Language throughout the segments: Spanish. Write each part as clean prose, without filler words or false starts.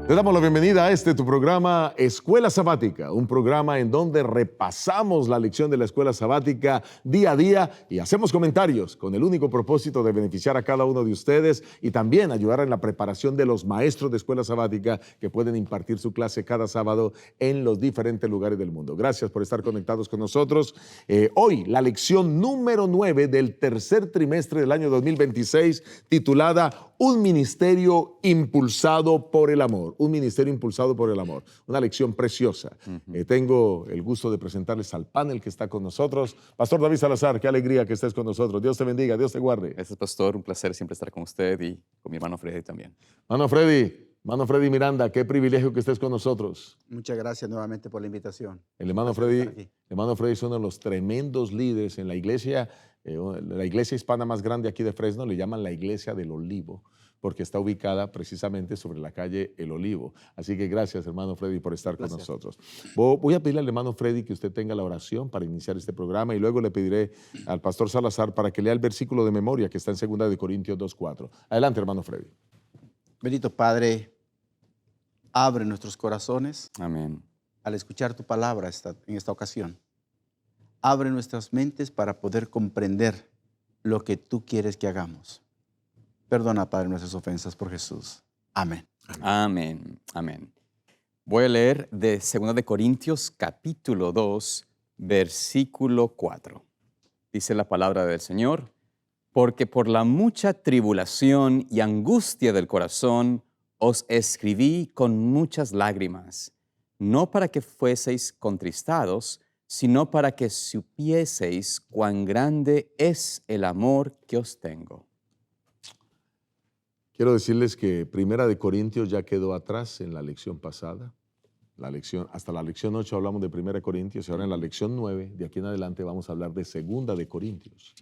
Le damos la bienvenida a tu programa Escuela Sabática, un programa en donde repasamos la lección de la Escuela Sabática día a día y hacemos comentarios con el único propósito de beneficiar a cada uno de ustedes y también ayudar en la preparación de los maestros de Escuela Sabática que pueden impartir su clase cada sábado en los diferentes lugares del mundo. Gracias por estar conectados con nosotros. Hoy la lección número 9 del tercer trimestre del año 2026, titulada Un ministerio impulsado por el amor. Un ministerio impulsado por el amor. Una lección preciosa. Tengo el gusto de presentarles al panel que está con nosotros. Pastor David Salazar, qué alegría que estés con nosotros. Dios te bendiga, Dios te guarde. Gracias, pastor. Un placer siempre estar con usted y con mi hermano Freddy también. Mano Freddy Miranda, qué privilegio que estés con nosotros. Muchas gracias nuevamente por la invitación. El hermano Freddy es uno de los tremendos líderes en la iglesia hispana más grande aquí de Fresno. Le llaman la Iglesia del Olivo, porque está ubicada precisamente sobre la calle El Olivo. Así que gracias, hermano Freddy, por estar con nosotros. Voy a pedirle al hermano Freddy que usted tenga la oración para iniciar este programa y luego le pediré al pastor Salazar para que lea el versículo de memoria que está en 2 Corintios 2:4. Adelante, hermano Freddy. Bendito Padre, abre nuestros corazones. Amén. Al escuchar tu palabra en esta ocasión. Abre nuestras mentes para poder comprender lo que tú quieres que hagamos. Perdona, Padre, nuestras ofensas por Jesús. Amén. Amén. Amén. Voy a leer de 2 Corintios capítulo 2, versículo 4. Dice la palabra del Señor: porque por la mucha tribulación y angustia del corazón os escribí con muchas lágrimas, no para que fueseis contristados, sino para que supieseis cuán grande es el amor que os tengo. Quiero decirles que 1 Corintios ya quedó atrás en la lección pasada. Hasta la lección 8 hablamos de 1 Corintios y ahora en la lección 9, de aquí en adelante vamos a hablar de 2 Corintios.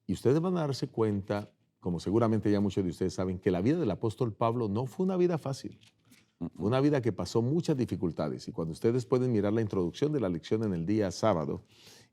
Y ustedes van a darse cuenta, como seguramente ya muchos de ustedes saben, que la vida del apóstol Pablo no fue una vida fácil. Fue una vida que pasó muchas dificultades. Y cuando ustedes pueden mirar la introducción de la lección en el día sábado,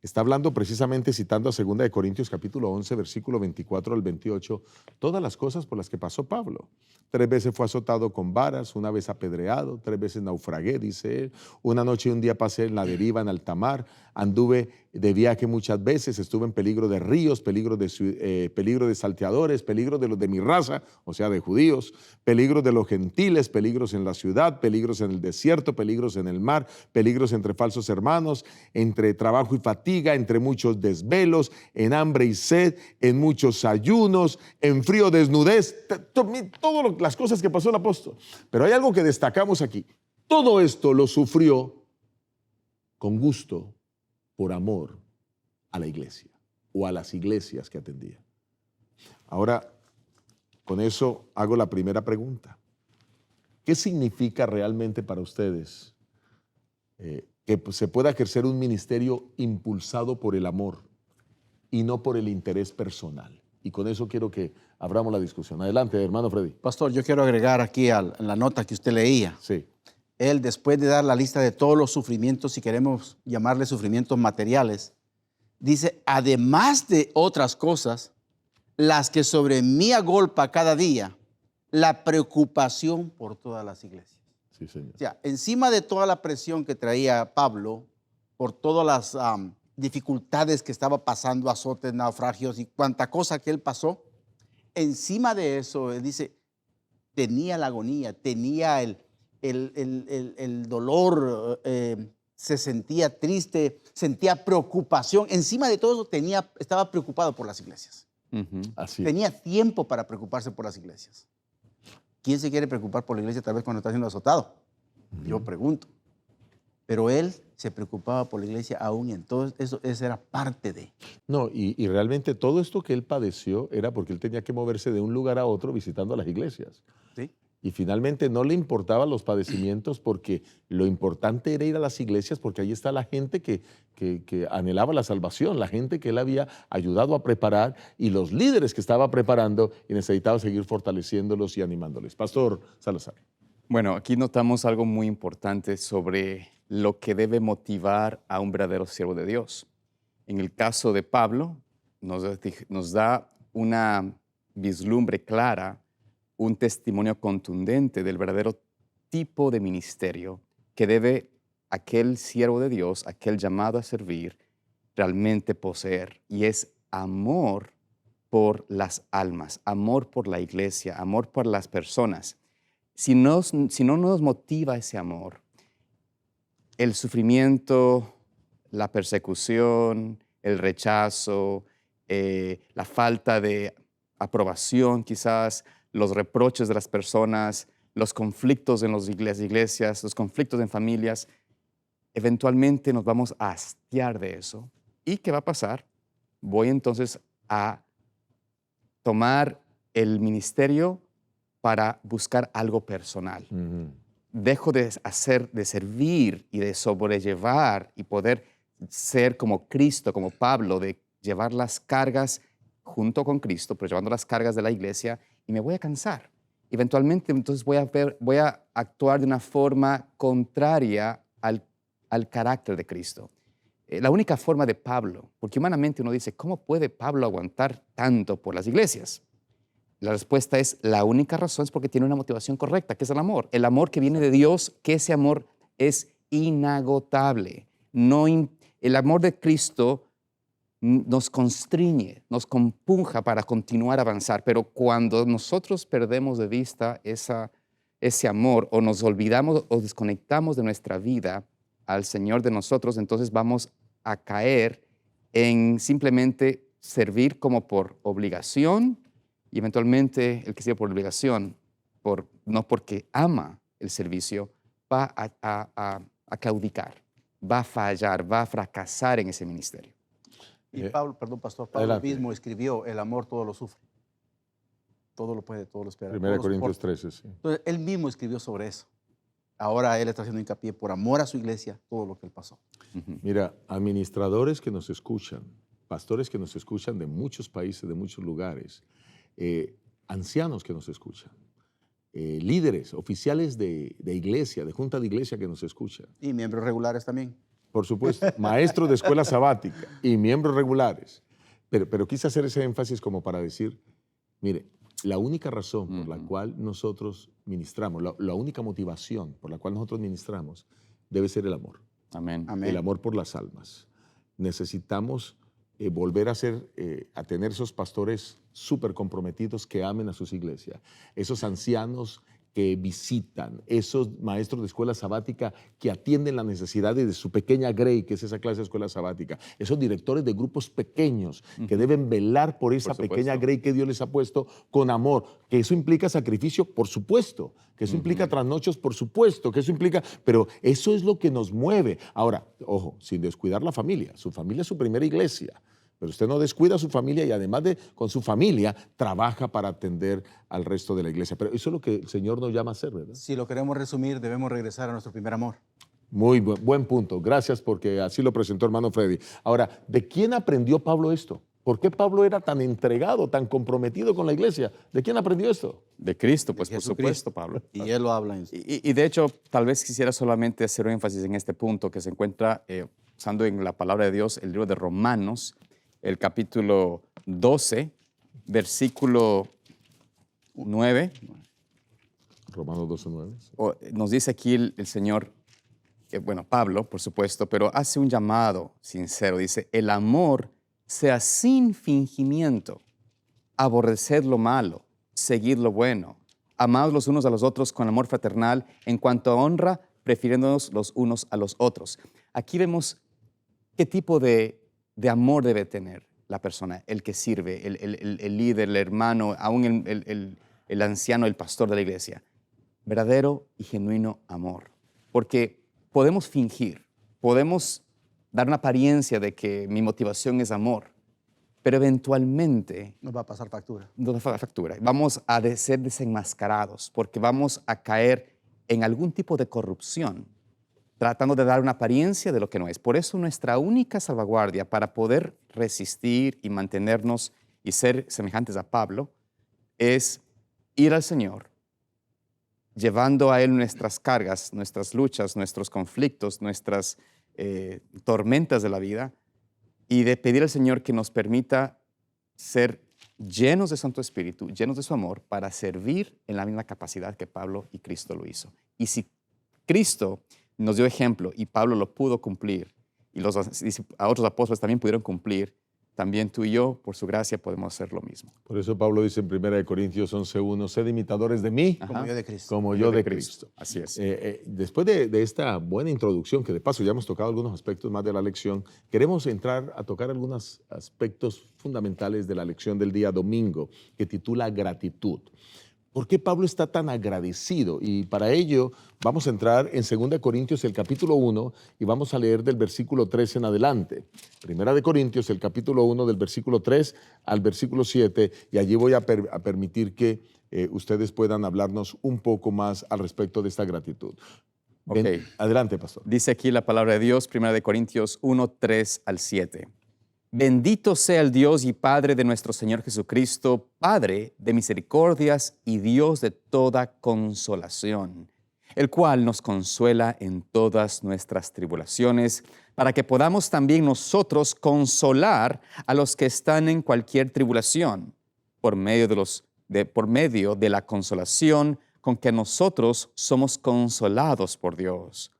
está hablando precisamente, citando a 2 Corintios capítulo 11, versículo 24 al 28, todas las cosas por las que pasó Pablo. 3 veces fue azotado con varas, 1 vez apedreado, 3 veces naufragué, dice él. Una noche y un día pasé en la deriva en alta mar, anduve de viaje muchas veces, estuve en peligro de ríos, peligro de salteadores, peligro de los de mi raza, o sea, de judíos, peligros de los gentiles, peligros en la ciudad, peligros en el desierto, peligros en el mar, peligros entre falsos hermanos, entre trabajo y fatiga, entre muchos desvelos, en hambre y sed, en muchos ayunos, en frío, desnudez, todas las cosas que pasó el apóstol. Pero hay algo que destacamos aquí. Todo esto lo sufrió con gusto, por amor a la iglesia o a las iglesias que atendía. Ahora, con eso hago la primera pregunta. ¿Qué significa realmente para ustedes que se pueda ejercer un ministerio impulsado por el amor y no por el interés personal? Y con eso quiero que abramos la discusión. Adelante, hermano Freddy. Pastor, yo quiero agregar aquí en la nota que usted leía. Sí. Él, después de dar la lista de todos los sufrimientos, si queremos llamarle sufrimientos materiales, dice, además de otras cosas, las que sobre mí agolpa cada día, la preocupación por todas las iglesias. Sí, señor. O sea, encima de toda la presión que traía Pablo, por todas las dificultades que estaba pasando, azotes, naufragios y cuánta cosa que él pasó, encima de eso, él dice, tenía la agonía, tenía el dolor, se sentía triste, sentía preocupación. Encima de todo eso estaba preocupado por las iglesias. Así es. Tenía tiempo para preocuparse por las iglesias. ¿Quién se quiere preocupar por la iglesia tal vez cuando está siendo azotado? Yo pregunto. Pero él se preocupaba por la iglesia aún y entonces eso era parte de. No, y realmente todo esto que él padeció era porque él tenía que moverse de un lugar a otro visitando las iglesias. ¿Sí? Y finalmente no le importaban los padecimientos porque lo importante era ir a las iglesias porque ahí está la gente que anhelaba la salvación, la gente que él había ayudado a preparar y los líderes que estaba preparando y necesitaba seguir fortaleciéndolos y animándoles. Pastor Salazar. Bueno, aquí notamos algo muy importante sobre lo que debe motivar a un verdadero siervo de Dios. En el caso de Pablo, nos da una vislumbre clara, un testimonio contundente del verdadero tipo de ministerio que debe aquel siervo de Dios, aquel llamado a servir, realmente poseer. Y es amor por las almas, amor por la iglesia, amor por las personas. Si no nos motiva ese amor, el sufrimiento, la persecución, el rechazo, la falta de aprobación quizás, los reproches de las personas, los conflictos en las iglesias, los conflictos en familias, eventualmente nos vamos a hastiar de eso. ¿Y qué va a pasar? Voy entonces a tomar el ministerio para buscar algo personal. Dejo de servir y de sobrellevar y poder ser como Cristo, como Pablo, de llevar las cargas junto con Cristo, pero llevando las cargas de la iglesia, y me voy a cansar. Eventualmente, entonces voy a actuar de una forma contraria al carácter de Cristo. La única forma de Pablo, porque humanamente uno dice, ¿cómo puede Pablo aguantar tanto por las iglesias? La respuesta es, la única razón es porque tiene una motivación correcta, que es el amor que viene de Dios, que ese amor es inagotable. El amor de Cristo nos constriñe, nos compunja para continuar a avanzar, pero cuando nosotros perdemos de vista ese amor o nos olvidamos o desconectamos de nuestra vida al Señor de nosotros, entonces vamos a caer en simplemente servir como por obligación, y eventualmente el que sirve por obligación, no porque ama el servicio, va a claudicar, va a fallar, va a fracasar en ese ministerio. Y Pablo, perdón, pastor, Pablo adelante. mismo escribió, el amor todo lo sufre, todo lo puede, todo lo espera. 1 Corintios 13, sí. Entonces, él mismo escribió sobre eso. Ahora él está haciendo hincapié por amor a su iglesia, todo lo que él pasó. Mira, administradores que nos escuchan, pastores que nos escuchan de muchos países, de muchos lugares, ancianos que nos escuchan, líderes, oficiales de iglesia, de junta de iglesia que nos escuchan. Y miembros regulares también. Por supuesto, maestros de escuela sabática y miembros regulares. Pero quise hacer ese énfasis como para decir, mire, la única razón por la cual nosotros ministramos, la única motivación por la cual nosotros ministramos, debe ser el amor. Amén. Amén. El amor por las almas. Necesitamos volver a tener esos pastores súper comprometidos que amen a sus iglesias, esos ancianos que visitan, esos maestros de escuela sabática que atienden las necesidades de su pequeña grey, que es esa clase de escuela sabática, esos directores de grupos pequeños que deben velar por esa pequeña grey que Dios les ha puesto con amor, que eso implica sacrificio, por supuesto, que eso implica trasnochos, por supuesto, que eso implica, pero eso es lo que nos mueve. Ahora, ojo, sin descuidar la familia, su familia es su primera iglesia. Pero usted no descuida a su familia y además de con su familia, trabaja para atender al resto de la iglesia. Pero eso es lo que el Señor nos llama a hacer, ¿verdad? Si lo queremos resumir, debemos regresar a nuestro primer amor. Muy buen punto. Gracias porque así lo presentó hermano Freddy. Ahora, ¿de quién aprendió Pablo esto? ¿Por qué Pablo era tan entregado, tan comprometido con la iglesia? ¿De quién aprendió esto? De Cristo, pues por Jesucristo. supuesto, Pablo. Y él lo habla en su... Y de hecho, tal vez quisiera solamente hacer énfasis en este punto que se encuentra usando en la palabra de Dios el libro de Romanos, el capítulo 12, versículo 9. Romanos 12:9. Nos dice aquí el Señor, Pablo, por supuesto, pero hace un llamado sincero. Dice, el amor sea sin fingimiento, aborreced lo malo, seguid lo bueno, amaos los unos a los otros con amor fraternal, en cuanto a honra, prefiriéndonos los unos a los otros. Aquí vemos qué tipo de amor debe tener la persona, el que sirve, el líder, el hermano, aún el anciano, el pastor de la iglesia. Verdadero y genuino amor. Porque podemos fingir, podemos dar una apariencia de que mi motivación es amor, pero eventualmente Nos va a pasar factura. nos da factura. Vamos a ser desenmascarados porque vamos a caer en algún tipo de corrupción, tratando de dar una apariencia de lo que no es. Por eso nuestra única salvaguardia para poder resistir y mantenernos y ser semejantes a Pablo es ir al Señor, llevando a Él nuestras cargas, nuestras luchas, nuestros conflictos, nuestras tormentas de la vida, y de pedir al Señor que nos permita ser llenos de Santo Espíritu, llenos de su amor, para servir en la misma capacidad que Pablo y Cristo lo hizo. Y si Cristo nos dio ejemplo y Pablo lo pudo cumplir, y a otros apóstoles también pudieron cumplir, también tú y yo, por su gracia, podemos hacer lo mismo. Por eso Pablo dice en 1 Corintios 11:1, sed imitadores de mí, Como yo de Cristo. como yo de Cristo. Así es. Después de esta buena introducción, que de paso ya hemos tocado algunos aspectos más de la lección, queremos entrar a tocar algunos aspectos fundamentales de la lección del día domingo, que titula gratitud. ¿Por qué Pablo está tan agradecido? Y para ello vamos a entrar en 2 Corintios, el capítulo 1, y vamos a leer del versículo 3 en adelante. 1 Corintios, el capítulo 1, del versículo 3 al versículo 7, y allí voy a permitir que ustedes puedan hablarnos un poco más al respecto de esta gratitud. Ok. Adelante, pastor. Dice aquí la palabra de Dios, 1 Corintios 1, 3 al 7. Bendito sea el Dios y Padre de nuestro Señor Jesucristo, Padre de misericordias y Dios de toda consolación, el cual nos consuela en todas nuestras tribulaciones, para que podamos también nosotros consolar a los que están en cualquier tribulación, por medio de la consolación con que nosotros somos consolados por Dios.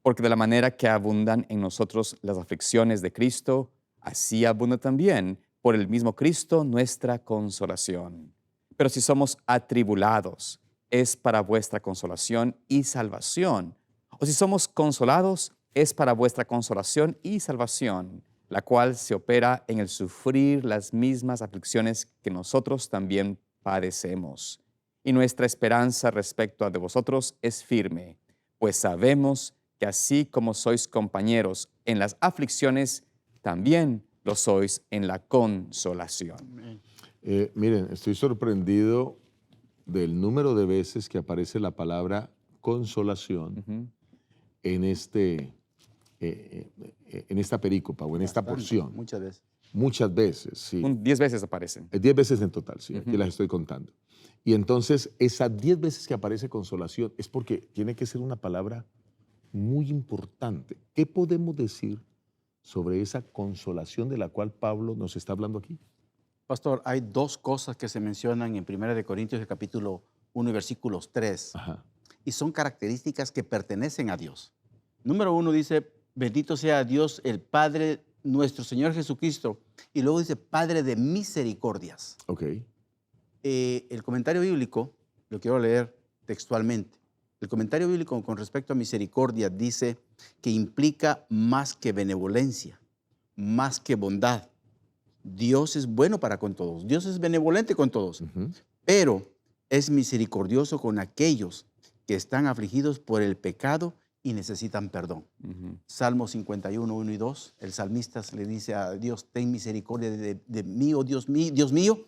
Porque de la manera que abundan en nosotros las aflicciones de Cristo, así abunda también por el mismo Cristo nuestra consolación. Pero si somos atribulados, es para vuestra consolación y salvación. O si somos consolados, es para vuestra consolación y salvación, la cual se opera en el sufrir las mismas aflicciones que nosotros también padecemos. Y nuestra esperanza respecto a de vosotros es firme, pues sabemos que así como sois compañeros en las aflicciones, también lo sois en la consolación. Miren, estoy sorprendido del número de veces que aparece la palabra consolación en esta perícopa o en esta porción. Muchas veces. Muchas veces, sí. 10 veces aparecen. 10 veces en total, sí, aquí las estoy contando. Y entonces, esas 10 veces que aparece consolación es porque tiene que ser una palabra muy importante. ¿Qué podemos decir sobre esa consolación de la cual Pablo nos está hablando aquí? Pastor, hay dos cosas que se mencionan en 1 Corintios, el capítulo 1 y versículos 3. Ajá. Y son características que pertenecen a Dios. Número 1 dice, bendito sea Dios, el Padre nuestro Señor Jesucristo. Y luego dice, Padre de misericordias. Ok. El comentario bíblico, lo quiero leer textualmente. El comentario bíblico con respecto a misericordia dice que implica más que benevolencia, más que bondad. Dios es bueno para con todos. Dios es benevolente con todos. Pero es misericordioso con aquellos que están afligidos por el pecado y necesitan perdón. Salmo 51, 1 y 2, el salmista le dice a Dios, ten misericordia de mí, oh Dios mío,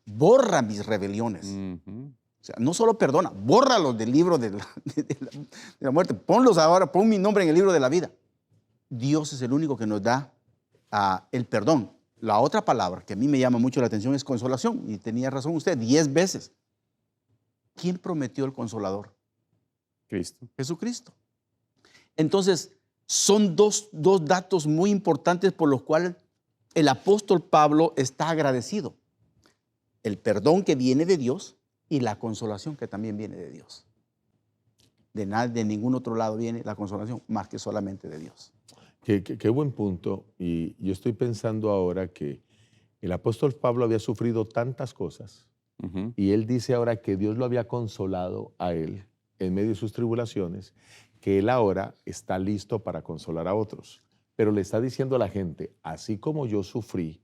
borra mis rebeliones. O sea, no solo perdona, bórralos del libro de la muerte. Ponlos ahora, pon mi nombre en el libro de la vida. Dios es el único que nos da el perdón. La otra palabra que a mí me llama mucho la atención es consolación. Y tenía razón usted, 10 veces. ¿Quién prometió el consolador? Cristo. Jesucristo. Entonces, son dos datos muy importantes por los cuales el apóstol Pablo está agradecido. El perdón que viene de Dios y la consolación que también viene de Dios. De ningún otro lado viene la consolación, más que solamente de Dios. Qué buen punto. Y yo estoy pensando ahora que el apóstol Pablo había sufrido tantas cosas y él dice ahora que Dios lo había consolado a él en medio de sus tribulaciones, que él ahora está listo para consolar a otros. Pero le está diciendo a la gente, así como yo sufrí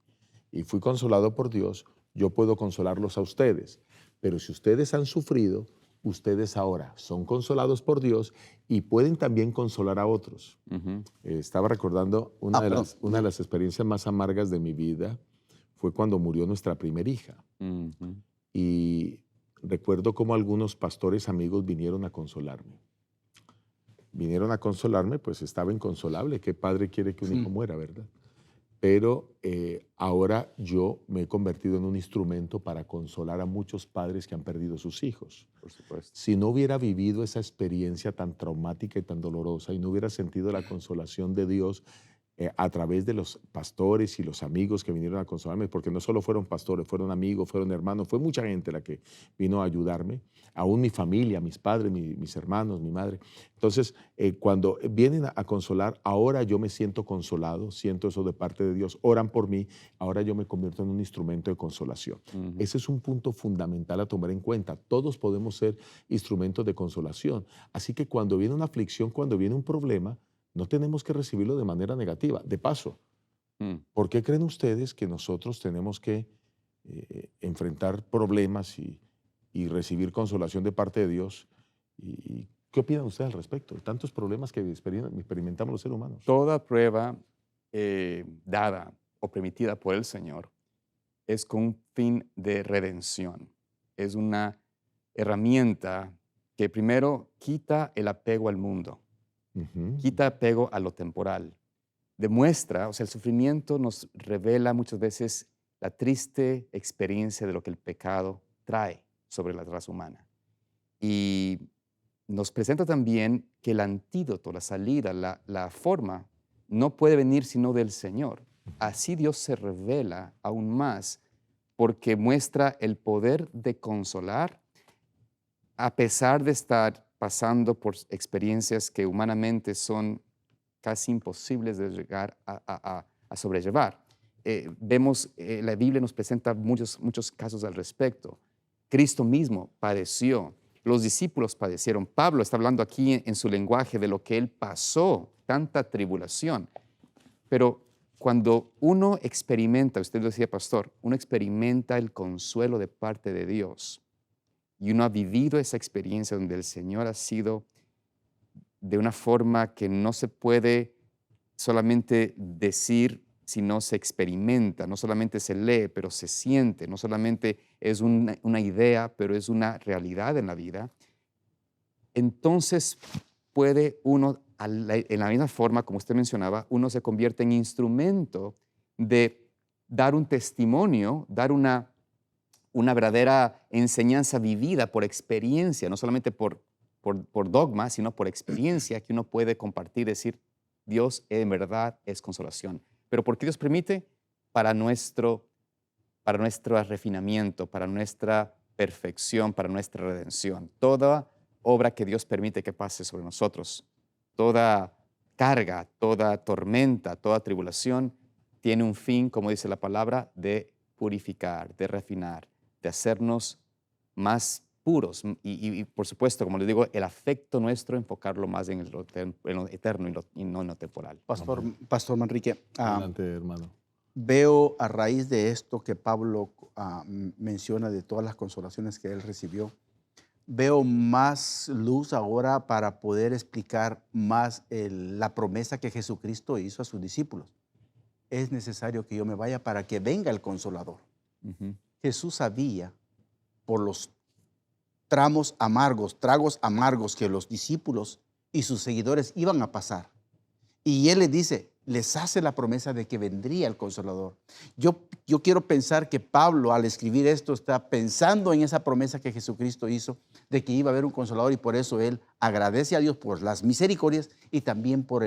y fui consolado por Dios, yo puedo consolarlos a ustedes. Pero si ustedes han sufrido, ustedes ahora son consolados por Dios y pueden también consolar a otros. Estaba recordando una de las experiencias más amargas de mi vida fue cuando murió nuestra primera hija. Y recuerdo cómo algunos pastores amigos vinieron a consolarme. Vinieron a consolarme, pues estaba inconsolable. ¿Qué padre quiere que un hijo muera, verdad? Pero ahora yo me he convertido en un instrumento para consolar a muchos padres que han perdido sus hijos. Por supuesto. Si no hubiera vivido esa experiencia tan traumática y tan dolorosa y no hubiera sentido la consolación de Dios a través de los pastores y los amigos que vinieron a consolarme, porque no solo fueron pastores, fueron amigos, fueron hermanos, fue mucha gente la que vino a ayudarme, aún mi familia, mis padres, mis hermanos, mi madre. Entonces, cuando vienen a consolar, ahora yo me siento consolado, siento eso de parte de Dios, oran por mí, ahora yo me convierto en un instrumento de consolación. Ese es un punto fundamental a tomar en cuenta. Todos podemos ser instrumentos de consolación. Así que cuando viene una aflicción, cuando viene un problema, no tenemos que recibirlo de manera negativa. De paso, ¿por qué creen ustedes que nosotros tenemos que enfrentar problemas y recibir consolación de parte de Dios? ¿Y qué opinan ustedes al respecto de tantos problemas que experimentamos los seres humanos? Toda prueba dada o permitida por el Señor es con un fin de redención. Es una herramienta que primero quita el apego al mundo, quita apego a lo temporal. Demuestra, o sea, el sufrimiento nos revela muchas veces la triste experiencia de lo que el pecado trae sobre la raza humana. Y nos presenta también que el antídoto, la salida, la forma, no puede venir sino del Señor. Así Dios se revela aún más porque muestra el poder de consolar a pesar de estar pasando por experiencias que humanamente son casi imposibles de llegar a sobrellevar. Vemos, la Biblia nos presenta muchos casos al respecto. Cristo mismo padeció, los discípulos padecieron. Pablo está hablando aquí en su lenguaje de lo que él pasó, tanta tribulación. Pero cuando uno experimenta, usted lo decía, pastor, uno experimenta el consuelo de parte de Dios y uno ha vivido esa experiencia donde el Señor ha sido de una forma que no se puede solamente decir, sino se experimenta, no solamente se lee, pero se siente, no solamente es una idea, pero es una realidad en la vida, entonces puede uno, en la misma forma, como usted mencionaba, uno se convierte en instrumento de dar un testimonio, dar una verdadera enseñanza vivida por experiencia, no solamente por dogma, sino por experiencia que uno puede compartir, decir, Dios en verdad es consolación. ¿Pero por qué Dios permite? Para nuestro refinamiento, para nuestra perfección, para nuestra redención. Toda obra que Dios permite que pase sobre nosotros, toda carga, toda tormenta, toda tribulación, tiene un fin, como dice la palabra, de purificar, de refinar, de hacernos más puros y por supuesto, como les digo, el afecto nuestro enfocarlo más en lo eterno y no en lo temporal. Pastor Manrique, Adelante, hermano. veo a raíz de esto que Pablo menciona de todas las consolaciones que él recibió, veo más luz ahora para poder explicar más la promesa que Jesucristo hizo a sus discípulos. Es necesario que yo me vaya para que venga el Consolador. Jesús sabía por los tragos amargos que los discípulos y sus seguidores iban a pasar. Y Él les dice, les hace la promesa de que vendría el Consolador. Yo quiero pensar que Pablo, al escribir esto, está pensando en esa promesa que Jesucristo hizo de que iba a haber un Consolador, y por eso él agradece a Dios por las misericordias y también por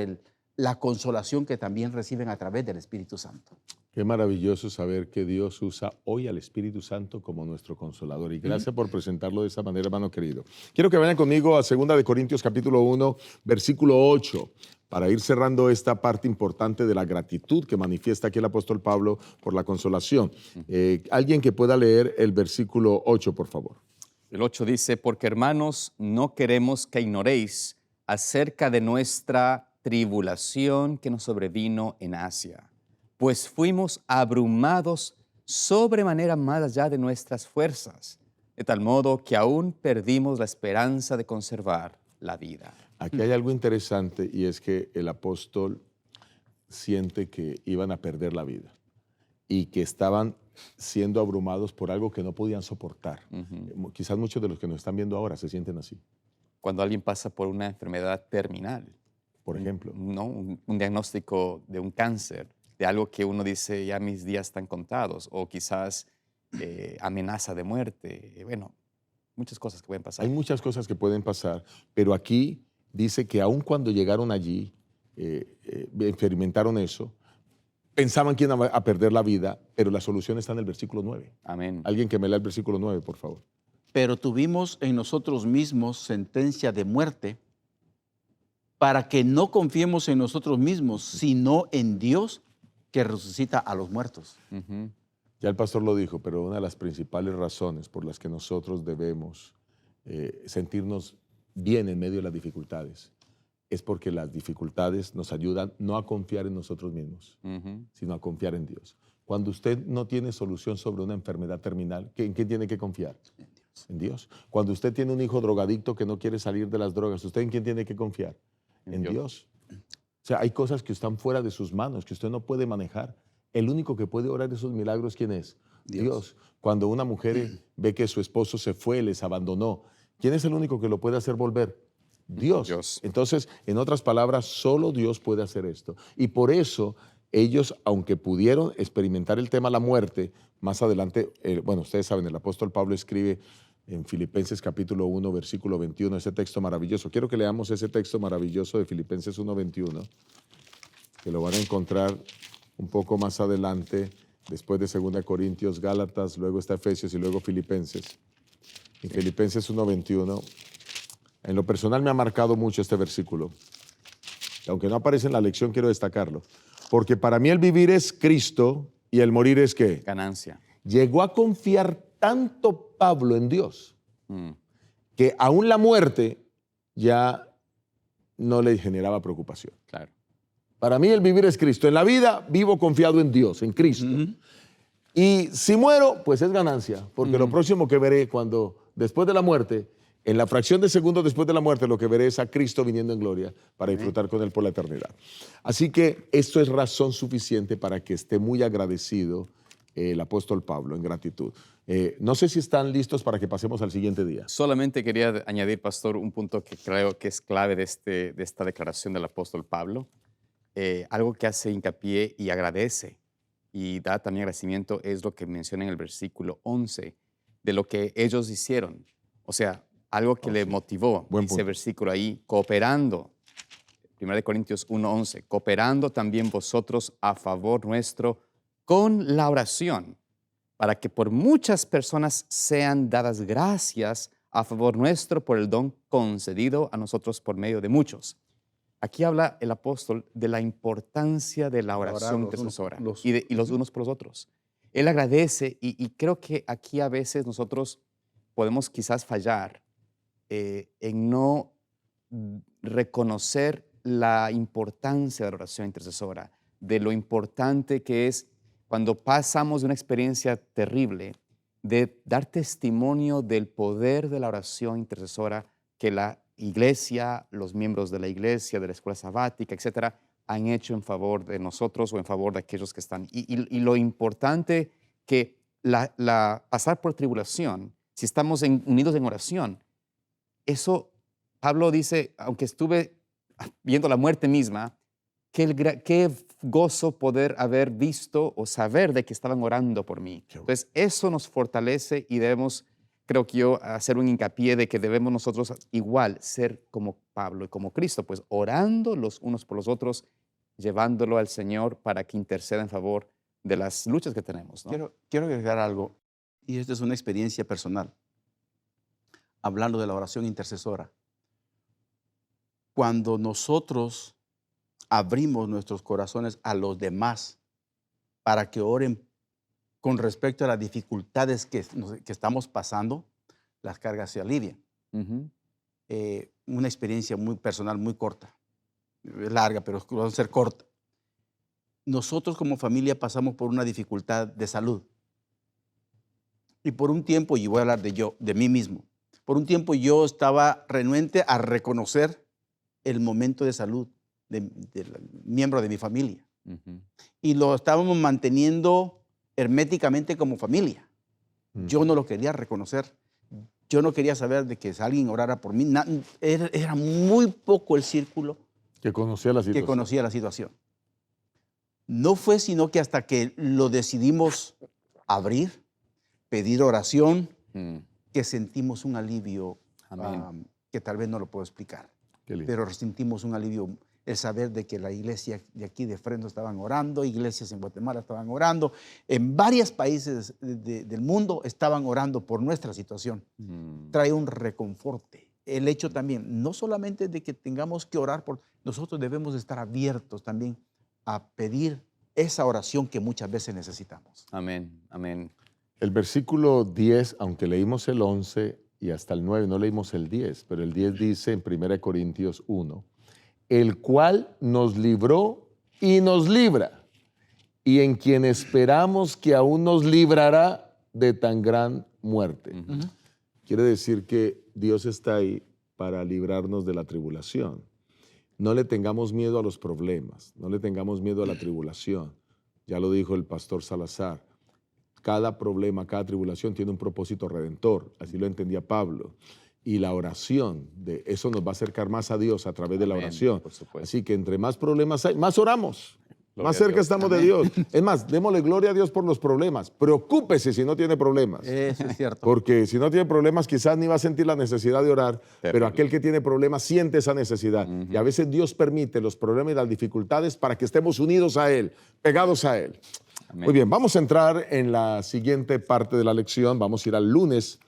la consolación que también reciben a través del Espíritu Santo. Qué maravilloso saber que Dios usa hoy al Espíritu Santo como nuestro consolador. Y gracias por presentarlo de esa manera, hermano querido. Quiero que vayan conmigo a 2 de Corintios capítulo 1, versículo 8, para ir cerrando esta parte importante de la gratitud que manifiesta aquí el apóstol Pablo por la consolación. Alguien que pueda leer el versículo 8, por favor. El 8 dice, porque hermanos, no queremos que ignoréis acerca de nuestra tribulación que nos sobrevino en Asia, pues fuimos abrumados sobremanera más allá de nuestras fuerzas, de tal modo que aún perdimos la esperanza de conservar la vida. Aquí hay algo interesante, y es que el apóstol siente que iban a perder la vida y que estaban siendo abrumados por algo que no podían soportar. Quizás muchos de los que nos están viendo ahora se sienten así. Cuando alguien pasa por una enfermedad terminal, por ejemplo, ¿no? un diagnóstico de un cáncer, de algo que uno dice, ya mis días están contados, o quizás amenaza de muerte. Bueno, muchas cosas que pueden pasar. Hay muchas cosas que pueden pasar, pero aquí dice que aun cuando llegaron allí, experimentaron eso, pensaban que iban a perder la vida, pero la solución está en el versículo 9. Amén. Alguien que me lea el versículo 9, por favor. Pero tuvimos en nosotros mismos sentencia de muerte para que no confiemos en nosotros mismos, sino en Dios que resucita a los muertos. Ujú. Ya el pastor lo dijo, pero una de las principales razones por las que nosotros debemos sentirnos bien en medio de las dificultades es porque las dificultades nos ayudan no a confiar en nosotros mismos, Ujú. sino a confiar en Dios. Cuando usted no tiene solución sobre una enfermedad terminal, ¿en qué tiene que confiar? En Dios. Cuando usted tiene un hijo drogadicto que no quiere salir de las drogas, ¿usted en quién tiene que confiar? En Dios. O sea, hay cosas que están fuera de sus manos, que usted no puede manejar. El único que puede orar esos milagros, ¿quién es? Dios. Cuando una mujer ve que su esposo se fue, les abandonó, ¿quién es el único que lo puede hacer volver? Dios. Entonces, en otras palabras, solo Dios puede hacer esto. Y por eso ellos, aunque pudieron experimentar el tema de la muerte, más adelante, bueno, ustedes saben, el apóstol Pablo escribe en Filipenses capítulo 1, versículo 21, ese texto maravilloso. Quiero que leamos ese texto maravilloso de Filipenses 1, 21, que lo van a encontrar un poco más adelante, después de 2 Corintios, Gálatas, luego está Efesios y luego Filipenses. En Filipenses 1, 21, en lo personal me ha marcado mucho este versículo. Aunque no aparece en la lección, quiero destacarlo. Porque para mí el vivir es Cristo y el morir es ¿qué? Ganancia. Llegó a confiar tanto Pablo en Dios Mm. que aún la muerte ya no le generaba preocupación. Claro. Para mí el vivir es Cristo. En la vida vivo confiado en Dios, en Cristo. Y si muero, pues es ganancia, porque lo próximo que veré después de la muerte, en la fracción de segundo después de la muerte, lo que veré es a Cristo viniendo en gloria para disfrutar con Él por la eternidad. Así que esto es razón suficiente para que esté muy agradecido el apóstol Pablo en gratitud. No sé si están listos para que pasemos al siguiente día. Solamente quería añadir, pastor, un punto que creo que es clave de esta declaración del apóstol Pablo. Algo que hace hincapié y agradece y da también agradecimiento es lo que menciona en el versículo 11 de lo que ellos hicieron. O sea, algo que le motivó, Buen dice punto. el versículo ahí, cooperando. 1 Corintios 1:11, cooperando también vosotros a favor nuestro con la oración, para que por muchas personas sean dadas gracias a favor nuestro por el don concedido a nosotros por medio de muchos. Aquí habla el apóstol de la importancia de la oración intercesora y los unos por los otros. Él agradece y creo que aquí a veces nosotros podemos quizás fallar en no reconocer la importancia de la oración intercesora, de lo importante que es cuando pasamos de una experiencia terrible, de dar testimonio del poder de la oración intercesora que la iglesia, los miembros de la iglesia, de la escuela sabática, etcétera, han hecho en favor de nosotros o en favor de aquellos que están. Y lo importante que pasar por tribulación, si estamos unidos en oración, eso, Pablo dice, aunque estuve viendo la muerte misma, qué gozo poder haber visto o saber de que estaban orando por mí. Entonces, eso nos fortalece y debemos, creo que yo, hacer un hincapié de que debemos nosotros igual ser como Pablo y como Cristo, pues orando los unos por los otros, llevándolo al Señor para que interceda en favor de las luchas que tenemos, ¿no? Quiero agregar algo, y esta es una experiencia personal, hablando de la oración intercesora. Cuando nosotros abrimos nuestros corazones a los demás para que oren con respecto a las dificultades que estamos pasando, las cargas se alivian. Ujú. Una experiencia muy personal, muy corta, larga, pero va a ser corta. Nosotros como familia pasamos por una dificultad de salud. Y por un tiempo, y voy a hablar de mí mismo, por un tiempo yo estaba renuente a reconocer el momento de salud del miembro de mi familia. Ujú. Y lo estábamos manteniendo herméticamente como familia. Yo no lo quería reconocer. Yo no quería saber de que alguien orara por mí. Era muy poco el círculo Que conocía la situación. que conocía la situación. No fue sino que hasta que lo decidimos abrir, pedir oración, que sentimos un alivio Amén. que tal vez no lo puedo explicar, Qué lindo. pero sentimos un alivio el saber de que la iglesia de aquí de Fresno estaban orando, iglesias en Guatemala estaban orando, en varios países del mundo estaban orando por nuestra situación. Trae un reconforte. El hecho también, no solamente de que tengamos que orar por, nosotros debemos estar abiertos también a pedir esa oración que muchas veces necesitamos. Amén, amén. El versículo 10, aunque leímos el 11 y hasta el 9, no leímos el 10, pero el 10 dice en 1 Corintios 1, el cual nos libró y nos libra, y en quien esperamos que aún nos librará de tan gran muerte. Quiere decir que Dios está ahí para librarnos de la tribulación. No le tengamos miedo a los problemas, no le tengamos miedo a la tribulación. Ya lo dijo el pastor Salazar. Cada problema, cada tribulación tiene un propósito redentor. Así lo entendía Pablo. Y la oración, de eso nos va a acercar más a Dios a través de la oración. Por supuesto. Así que entre más problemas hay, más oramos. Gloria Más a cerca Dios. estamos de Dios. Es más, démosle gloria a Dios por los problemas. Preocúpese si no tiene problemas. Eso es cierto. Porque si no tiene problemas, quizás ni va a sentir la necesidad de orar, pero aquel que tiene problemas siente esa necesidad. Y a veces Dios permite los problemas y las dificultades para que estemos unidos a Él, pegados a Él. Amén. Muy bien, vamos a entrar en la siguiente parte de la lección. Vamos a ir al lunes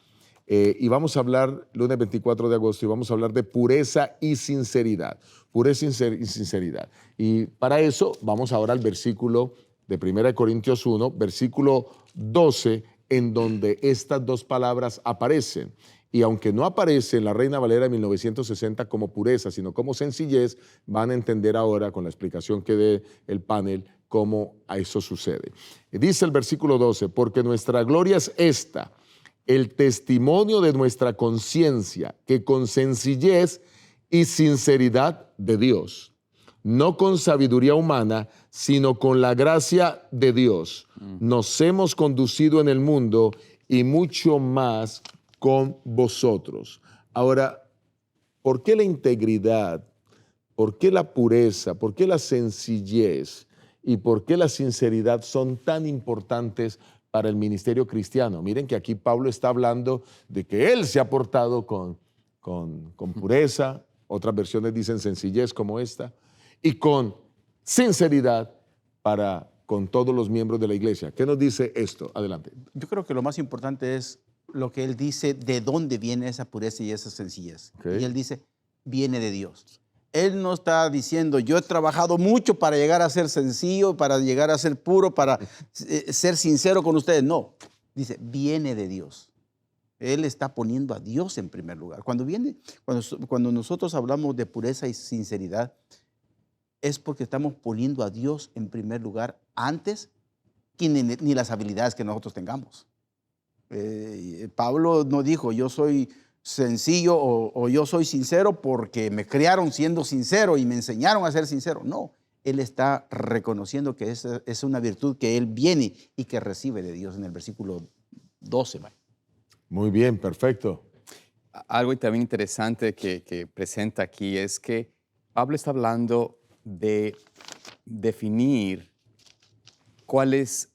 y vamos a hablar, lunes 24 de agosto, y vamos a hablar de pureza y sinceridad. Pureza y sinceridad. Y para eso vamos ahora al versículo de 1 Corintios 1, versículo 12, en donde estas dos palabras aparecen. Y aunque no aparece en la Reina Valera de 1960 como pureza, sino como sencillez, van a entender ahora con la explicación que dé el panel cómo a eso sucede. Dice el versículo 12, porque nuestra gloria es esta, el testimonio de nuestra conciencia, que con sencillez y sinceridad de Dios, no con sabiduría humana, sino con la gracia de Dios, nos hemos conducido en el mundo y mucho más con vosotros. Ahora, ¿por qué la integridad? ¿Por qué la pureza? ¿Por qué la sencillez? ¿Y por qué la sinceridad son tan importantes para el ministerio cristiano? Miren que aquí Pablo está hablando de que él se ha portado con pureza, otras versiones dicen sencillez como esta, y con sinceridad con todos los miembros de la iglesia. ¿Qué nos dice esto? Adelante. Yo creo que lo más importante es lo que él dice, de dónde viene esa pureza y esa sencillez. Okay. Y él dice, viene de Dios. Él no está diciendo, yo he trabajado mucho para llegar a ser sencillo, para llegar a ser puro, para ser sincero con ustedes. No, dice, viene de Dios. Él está poniendo a Dios en primer lugar. Cuando nosotros hablamos de pureza y sinceridad, es porque estamos poniendo a Dios en primer lugar antes que ni las habilidades que nosotros tengamos. Pablo no dijo, yo soy sencillo o yo soy sincero porque me criaron siendo sincero y me enseñaron a ser sincero. No, él está reconociendo que esa es una virtud que él viene y que recibe de Dios en el versículo 12. ¿Vale? Muy bien, perfecto. Algo también interesante que presenta aquí es que Pablo está hablando de definir cuáles,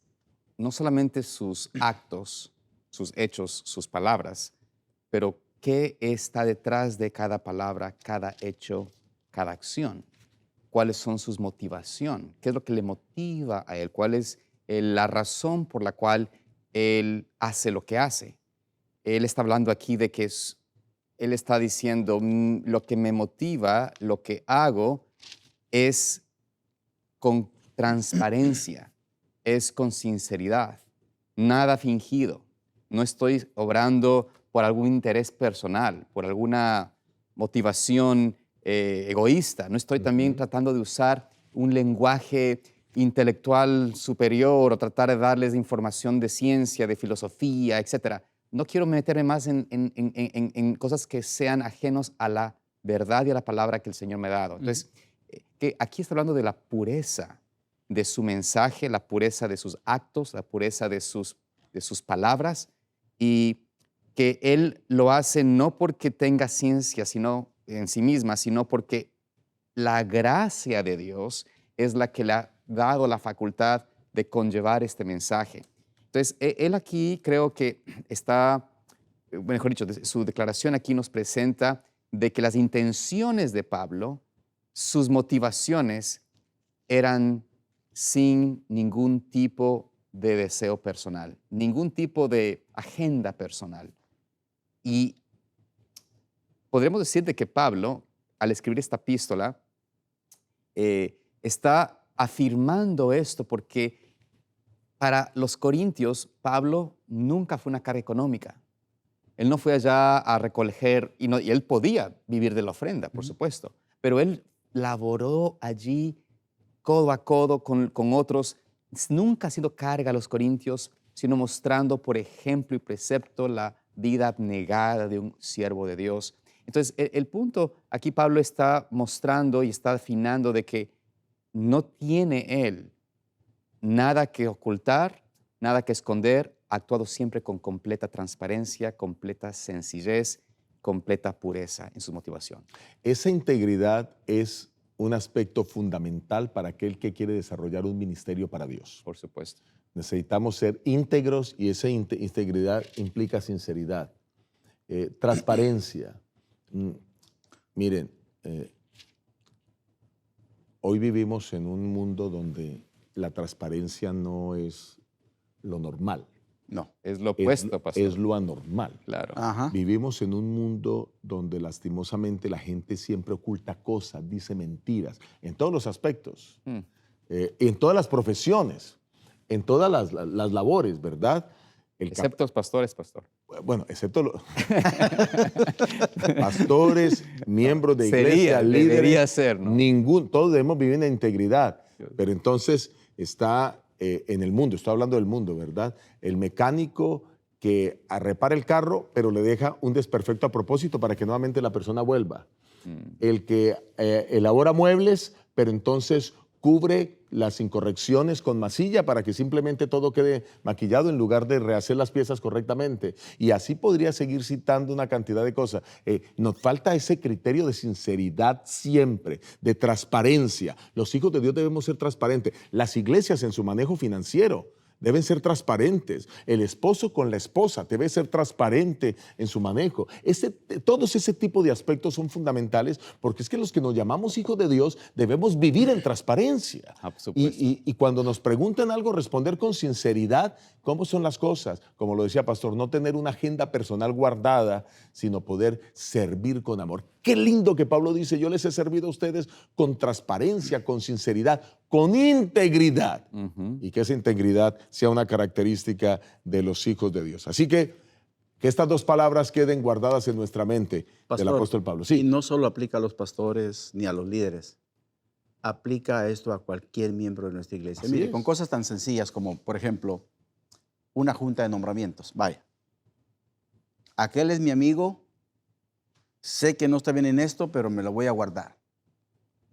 no solamente sus actos, sus hechos, sus palabras, pero qué está detrás de cada palabra, cada hecho, cada acción. ¿Cuáles son sus motivaciones? ¿Qué es lo que le motiva a él? ¿Cuál es la razón por la cual él hace lo que hace? Él está hablando aquí de que él está diciendo, lo que me motiva, lo que hago, es con transparencia, es con sinceridad, nada fingido. No estoy obrando por algún interés personal, por alguna motivación egoísta. No estoy también tratando de usar un lenguaje intelectual superior o tratar de darles información de ciencia, de filosofía, etc. No quiero meterme más en cosas que sean ajenos a la verdad y a la palabra que el Señor me ha dado. Entonces, que aquí está hablando de la pureza de su mensaje, la pureza de sus actos, la pureza de sus palabras, y que Él lo hace no porque tenga ciencia sino en sí misma, sino porque la gracia de Dios es la que le ha dado la facultad de conllevar este mensaje. Entonces, Él aquí creo que está, mejor dicho, su declaración aquí nos presenta de que las intenciones de Pablo sus motivaciones eran sin ningún tipo de deseo personal, ningún tipo de agenda personal. Y podríamos decir de que Pablo, al escribir esta epístola, está afirmando esto porque para los corintios, Pablo nunca fue una carga económica. Él no fue allá a recoger, y él podía vivir de la ofrenda, por supuesto, pero él laboró allí codo a codo con otros. Nunca ha sido carga a los corintios, sino mostrando por ejemplo y precepto la vida abnegada de un siervo de Dios. Entonces, el punto aquí Pablo está mostrando y está afinando de que no tiene él nada que ocultar, nada que esconder, ha actuado siempre con completa transparencia, completa sencillez, completa pureza en su motivación. Esa integridad es un aspecto fundamental para aquel que quiere desarrollar un ministerio para Dios. Por supuesto. Necesitamos ser íntegros y esa integridad implica sinceridad, transparencia. Miren, hoy vivimos en un mundo donde la transparencia no es lo normal. No. Es lo opuesto, pastor. Es lo anormal. Claro. Ajá. Vivimos en un mundo donde lastimosamente la gente siempre oculta cosas, dice mentiras, en todos los aspectos, en todas las profesiones, en todas las labores, ¿verdad? Excepto los pastores, pastor. Bueno, excepto los pastores, miembros de iglesia, líderes. Debería ser, ¿no? Todos debemos vivir en integridad. Pero entonces está en el mundo, estoy hablando del mundo, ¿verdad? El mecánico que repara el carro, pero le deja un desperfecto a propósito para que nuevamente la persona vuelva. El que elabora muebles, pero entonces cubre las incorrecciones con masilla para que simplemente todo quede maquillado en lugar de rehacer las piezas correctamente. Y así podría seguir citando una cantidad de cosas. Nos falta ese criterio de sinceridad siempre, de transparencia. Los hijos de Dios debemos ser transparentes. Las iglesias en su manejo financiero deben ser transparentes. El esposo con la esposa debe ser transparente en su manejo. Todos ese tipo de aspectos son fundamentales porque es que los que nos llamamos hijos de Dios debemos vivir en transparencia. Y cuando nos preguntan algo, responder con sinceridad cómo son las cosas. Como lo decía Pastor, no tener una agenda personal guardada, sino poder servir con amor. Qué lindo que Pablo dice, yo les he servido a ustedes con transparencia, con sinceridad, con integridad. Y que esa integridad sea una característica de los hijos de Dios. Así que estas dos palabras queden guardadas en nuestra mente. Pastor, del apóstol Pablo. Y Sí. no solo aplica a los pastores ni a los líderes, aplica esto a cualquier miembro de nuestra iglesia. Así Mire, es. con cosas tan sencillas como, por ejemplo, una junta de nombramientos. Vaya, aquel es mi amigo, sé que no está bien en esto, pero me lo voy a guardar.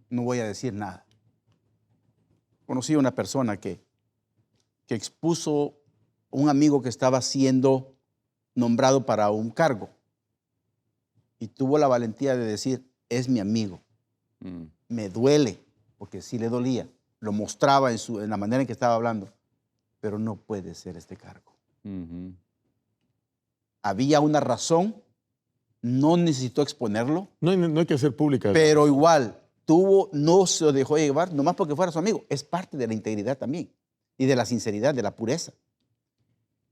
No voy a decir nada. Conocí a una persona que expuso un amigo que estaba siendo nombrado para un cargo y tuvo la valentía de decir, es mi amigo, me duele, porque sí le dolía, lo mostraba en la manera en que estaba hablando, pero no puede ser este cargo. Había una razón, no necesitó exponerlo, No hay que hacer pública. pero igual no se dejó llevar, nomás porque fuera su amigo. Es parte de la integridad también y de la sinceridad, de la pureza.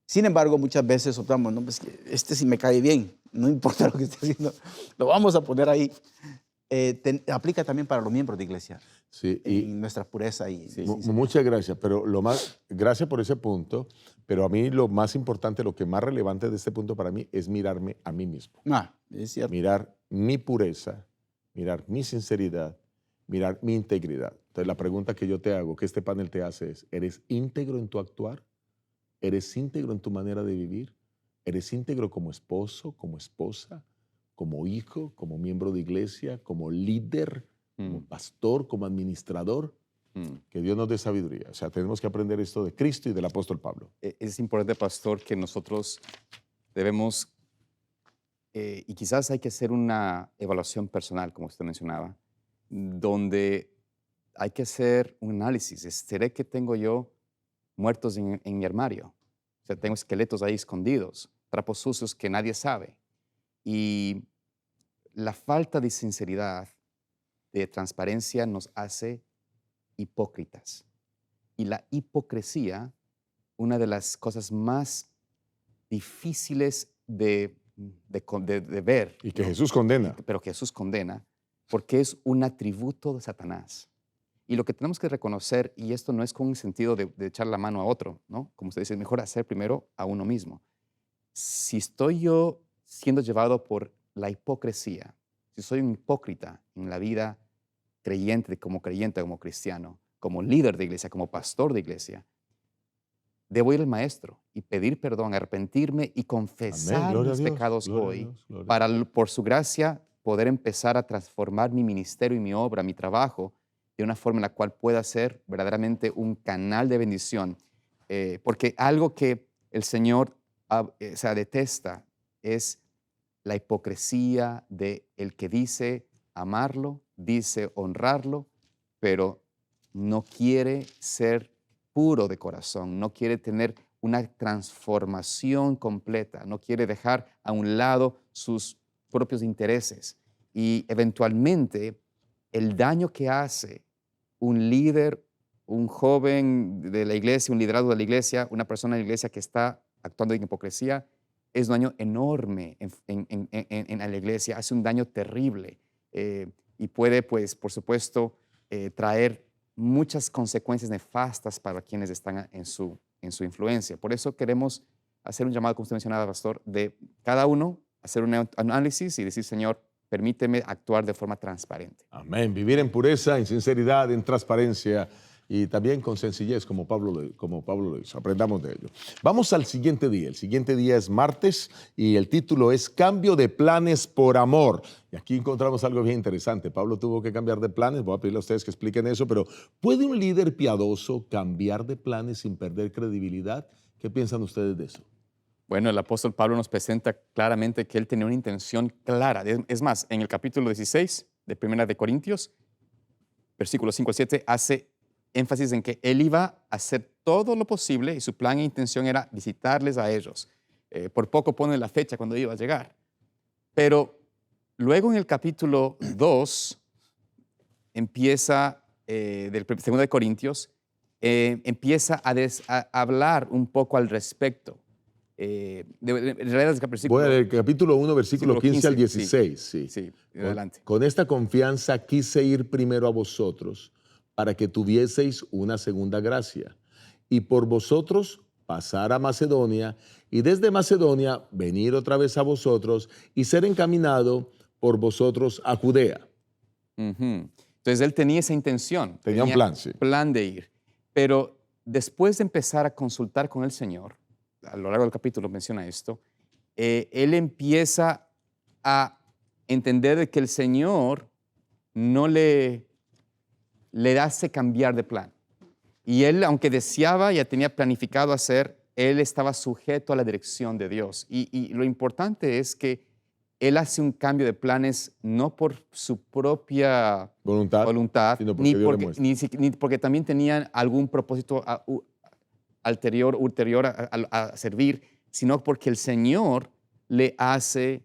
Sin embargo, muchas veces optamos, no, pues este sí me cae bien, no importa lo que esté haciendo, lo vamos a poner ahí. Aplica también para los miembros de iglesia, Sí, en nuestra pureza. Muchas gracias, pero gracias por ese punto, pero a mí lo más importante, lo que más relevante de este punto para mí es mirarme a mí mismo. Es cierto. Mirar mi pureza, mirar mi sinceridad, mirar mi integridad. Entonces la pregunta que yo te hago, que este panel te hace es, ¿eres íntegro en tu actuar? ¿Eres íntegro en tu manera de vivir? ¿Eres íntegro como esposo, como esposa, como hijo, como miembro de iglesia, como líder, como pastor, como administrador? Que Dios nos dé sabiduría. O sea, tenemos que aprender esto de Cristo y del apóstol Pablo. Es importante, pastor, que nosotros debemos, y quizás hay que hacer una evaluación personal, como usted mencionaba, donde hay que hacer un análisis. ¿Seré que tengo yo muertos en mi armario? O sea, tengo esqueletos ahí escondidos, trapos sucios que nadie sabe. Y la falta de sinceridad de transparencia nos hace hipócritas. Y la hipocresía, una de las cosas más difíciles de ver, Y que ¿no? Jesús condena. Pero que Jesús condena, porque es un atributo de Satanás. Y lo que tenemos que reconocer, y esto no es con un sentido de echar la mano a otro, ¿no? Como usted dice, es mejor hacer primero a uno mismo. Si estoy yo siendo llevado por la hipocresía, si soy un hipócrita en la vida creyente, como cristiano, como líder de iglesia, como pastor de iglesia, debo ir al maestro y pedir perdón, arrepentirme y Amén. confesar Gloria a mis Dios. pecados Gloria a hoy Dios, gloria a para, Dios. por su gracia, poder empezar a transformar mi ministerio y mi obra, mi trabajo, de una forma en la cual pueda ser verdaderamente un canal de bendición. Porque algo que el Señor detesta es la hipocresía de el que dice amarlo, dice honrarlo, pero no quiere ser puro de corazón, no quiere tener una transformación completa, no quiere dejar a un lado sus propios intereses. Y eventualmente el daño que hace un líder, un joven de la iglesia, un liderazgo de la iglesia, una persona de la iglesia que está actuando en hipocresía, es un daño enorme en la iglesia, hace un daño terrible y puede, pues, por supuesto, traer muchas consecuencias nefastas para quienes están en su influencia. Por eso queremos hacer un llamado, como usted mencionaba, pastor, de cada uno hacer un análisis y decir, Señor, permíteme actuar de forma transparente. Amén. Vivir en pureza, en sinceridad, en transparencia y también con sencillez, como Pablo lo hizo. Aprendamos de ello. Vamos al siguiente día. El siguiente día es martes y el título es Cambio de planes por amor. Y aquí encontramos algo bien interesante. Pablo tuvo que cambiar de planes. Voy a pedirle a ustedes que expliquen eso, pero ¿puede un líder piadoso cambiar de planes sin perder credibilidad? ¿Qué piensan ustedes de eso? Bueno, el apóstol Pablo nos presenta claramente que él tenía una intención clara. Es más, en el capítulo 16 de Primera de Corintios, versículos 5 al 7, hace énfasis en que él iba a hacer todo lo posible y su plan e intención era visitarles a ellos. Por poco pone la fecha cuando iba a llegar. Pero luego en el capítulo 2 empieza, del 2 de Corintios, empieza a hablar un poco al respecto. Voy a leer el capítulo 1, versículo 15 al 16. Sí, adelante. Con esta confianza quise ir primero a vosotros para que tuvieseis una segunda gracia y por vosotros pasar a Macedonia y desde Macedonia venir otra vez a vosotros y ser encaminado por vosotros a Judea. Ujú. Entonces él tenía esa intención. Tenía un plan, sí. Plan de ir. Pero después de empezar a consultar con el Señor, a lo largo del capítulo menciona esto, él empieza a entender de que el Señor no le hace cambiar de plan. Y él, aunque deseaba, ya tenía planificado hacer, él estaba sujeto a la dirección de Dios. Y lo importante es que él hace un cambio de planes no por su propia voluntad sino porque Dios le muestra. ni porque también tenían algún propósito ulterior a servir, sino porque el Señor le hace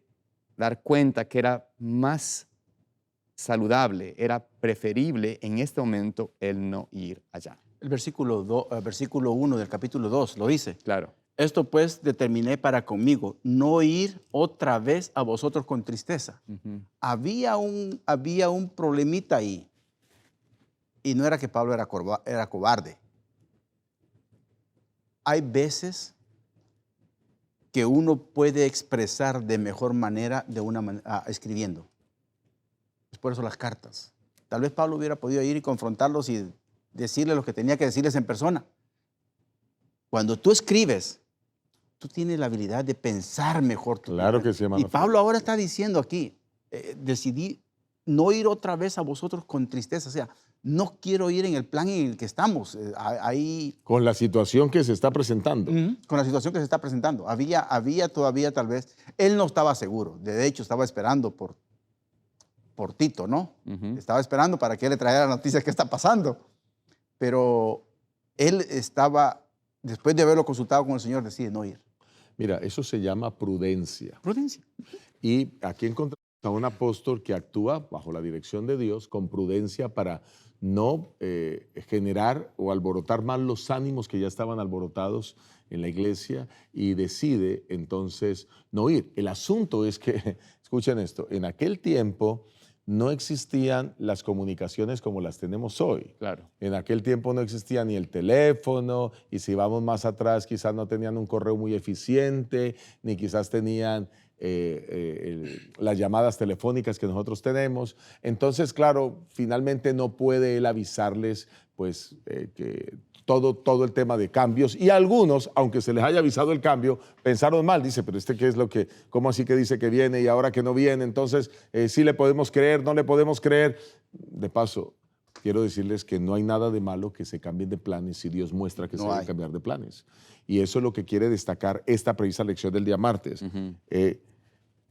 dar cuenta que era más saludable, era preferible en este momento el no ir allá. El versículo 1 del capítulo 2 lo dice. Claro. Esto pues determiné para conmigo, no ir otra vez a vosotros con tristeza. Ujú. Había un problemita ahí. Y no era que Pablo era cobarde. Hay veces que uno puede expresar de mejor manera escribiendo. Es por eso las cartas. Tal vez Pablo hubiera podido ir y confrontarlos y decirles lo que tenía que decirles en persona. Cuando tú escribes, tú tienes la habilidad de pensar mejor. Claro que sí, hermano. Y Pablo ahora está diciendo aquí, decidí no ir otra vez a vosotros con tristeza. O sea, no quiero ir en el plan en el que estamos. Ahí, Con la situación que se está presentando. con la situación que se está presentando. Había todavía tal vez, él no estaba seguro. De hecho, estaba esperando por Tito, ¿no? Ujú. Estaba esperando para que él le trajera la noticia de qué está pasando. Pero él estaba, después de haberlo consultado con el Señor, decide no ir. Mira, eso se llama prudencia. Prudencia. Y aquí encontramos a un apóstol que actúa bajo la dirección de Dios con prudencia para no generar o alborotar más los ánimos que ya estaban alborotados en la iglesia, y decide entonces no ir. El asunto es que, escuchen esto, en aquel tiempo no existían las comunicaciones como las tenemos hoy. Claro. En aquel tiempo no existía ni el teléfono, y si vamos más atrás quizás no tenían un correo muy eficiente, ni quizás tenían las llamadas telefónicas que nosotros tenemos. Entonces, claro, finalmente no puede él avisarles pues que todo el tema de cambios, y algunos, aunque se les haya avisado el cambio, pensaron mal. Dice, pero ¿qué es lo que, cómo así que dice que viene y ahora que no viene? Entonces, ¿sí le podemos creer, no le podemos creer? De paso, quiero decirles que no hay nada de malo que se cambien de planes si Dios muestra que se debe cambiar de planes. Y eso es lo que quiere destacar esta precisa lección del día martes.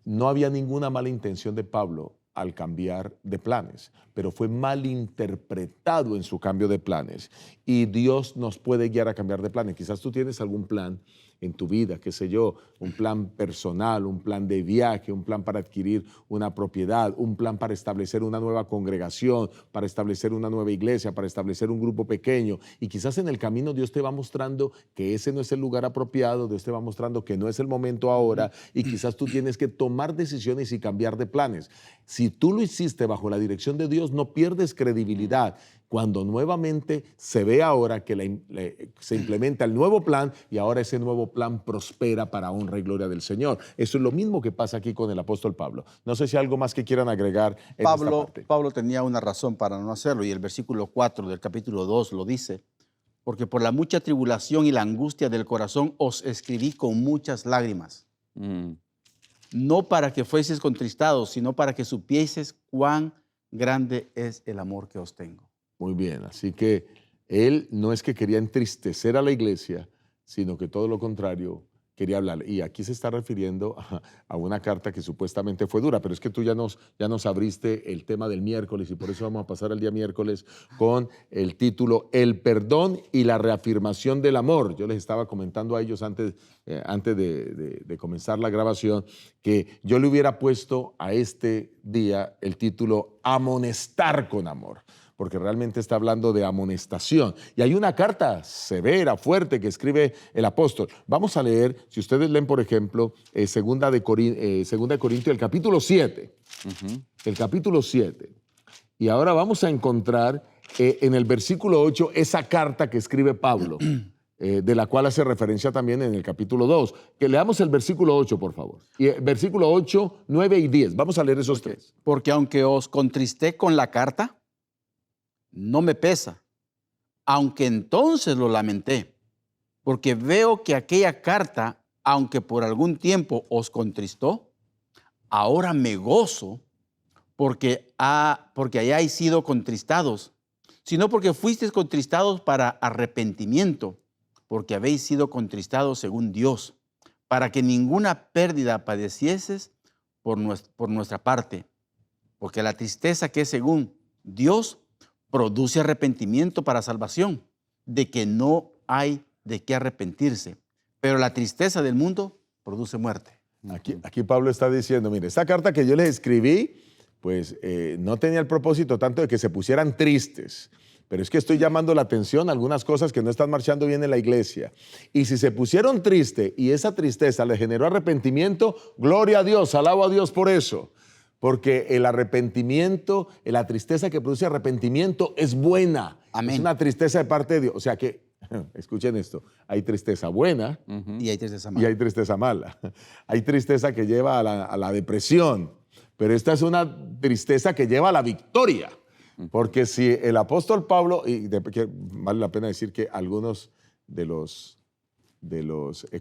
No había ninguna mala intención de Pablo al cambiar de planes, pero fue mal interpretado en su cambio de planes. Y Dios nos puede guiar a cambiar de planes. Quizás tú tienes algún plan en tu vida, qué sé yo, un plan personal, un plan de viaje, un plan para adquirir una propiedad, un plan para establecer una nueva congregación, para establecer una nueva iglesia, para establecer un grupo pequeño. Y quizás en el camino Dios te va mostrando que ese no es el lugar apropiado, Dios te va mostrando que no es el momento ahora, y quizás tú tienes que tomar decisiones y cambiar de planes. Si tú lo hiciste bajo la dirección de Dios, no pierdes credibilidad cuando nuevamente se ve ahora que se implementa el nuevo plan, y ahora ese nuevo plan prospera para honra y gloria del Señor. Eso es lo mismo que pasa aquí con el apóstol Pablo. No sé si hay algo más que quieran agregar en esta parte. Pablo tenía una razón para no hacerlo, y el versículo 4 del capítulo 2 lo dice: porque por la mucha tribulación y la angustia del corazón os escribí con muchas lágrimas. No para que fueseis contristados, sino para que supieseis cuán grande es el amor que os tengo. Muy bien, así que él no es que quería entristecer a la iglesia, sino que todo lo contrario, quería hablar. Y aquí se está refiriendo a una carta que supuestamente fue dura, pero es que tú ya nos abriste el tema del miércoles, y por eso vamos a pasar al día miércoles con el título El perdón y la reafirmación del amor. Yo les estaba comentando a ellos antes de comenzar la grabación que yo le hubiera puesto a este día el título Amonestar con amor, porque realmente está hablando de amonestación. Y hay una carta severa, fuerte, que escribe el apóstol. Vamos a leer, si ustedes leen, por ejemplo, segunda de Corintios, el capítulo 7. El capítulo 7. Y ahora vamos a encontrar en el versículo 8 esa carta que escribe Pablo, de la cual hace referencia también en el capítulo 2. Que leamos el versículo 8, por favor. Y versículo 8, 9 y 10. Vamos a leer esos tres. Porque aunque os contristé con la carta, no me pesa, aunque entonces lo lamenté, porque veo que aquella carta, aunque por algún tiempo os contristó, ahora me gozo porque hayáis sido contristados, sino porque fuisteis contristados para arrepentimiento, porque habéis sido contristados según Dios, para que ninguna pérdida padecieses por nuestra parte, porque la tristeza que es según Dios produce arrepentimiento para salvación, de que no hay de qué arrepentirse, pero la tristeza del mundo produce muerte. Aquí Pablo está diciendo, mire, esta carta que yo les escribí, pues no tenía el propósito tanto de que se pusieran tristes, pero es que estoy llamando la atención a algunas cosas que no están marchando bien en la iglesia. Y si se pusieron tristes y esa tristeza les generó arrepentimiento, gloria a Dios, alabo a Dios por eso. Porque el arrepentimiento, la tristeza que produce arrepentimiento es buena. Amén. Es una tristeza de parte de Dios. O sea que, escuchen esto, hay tristeza buena y hay tristeza mala. Y hay tristeza mala. Hay tristeza que lleva a la depresión, pero esta es una tristeza que lleva a la victoria. Porque si el apóstol Pablo, vale la pena decir que algunos de los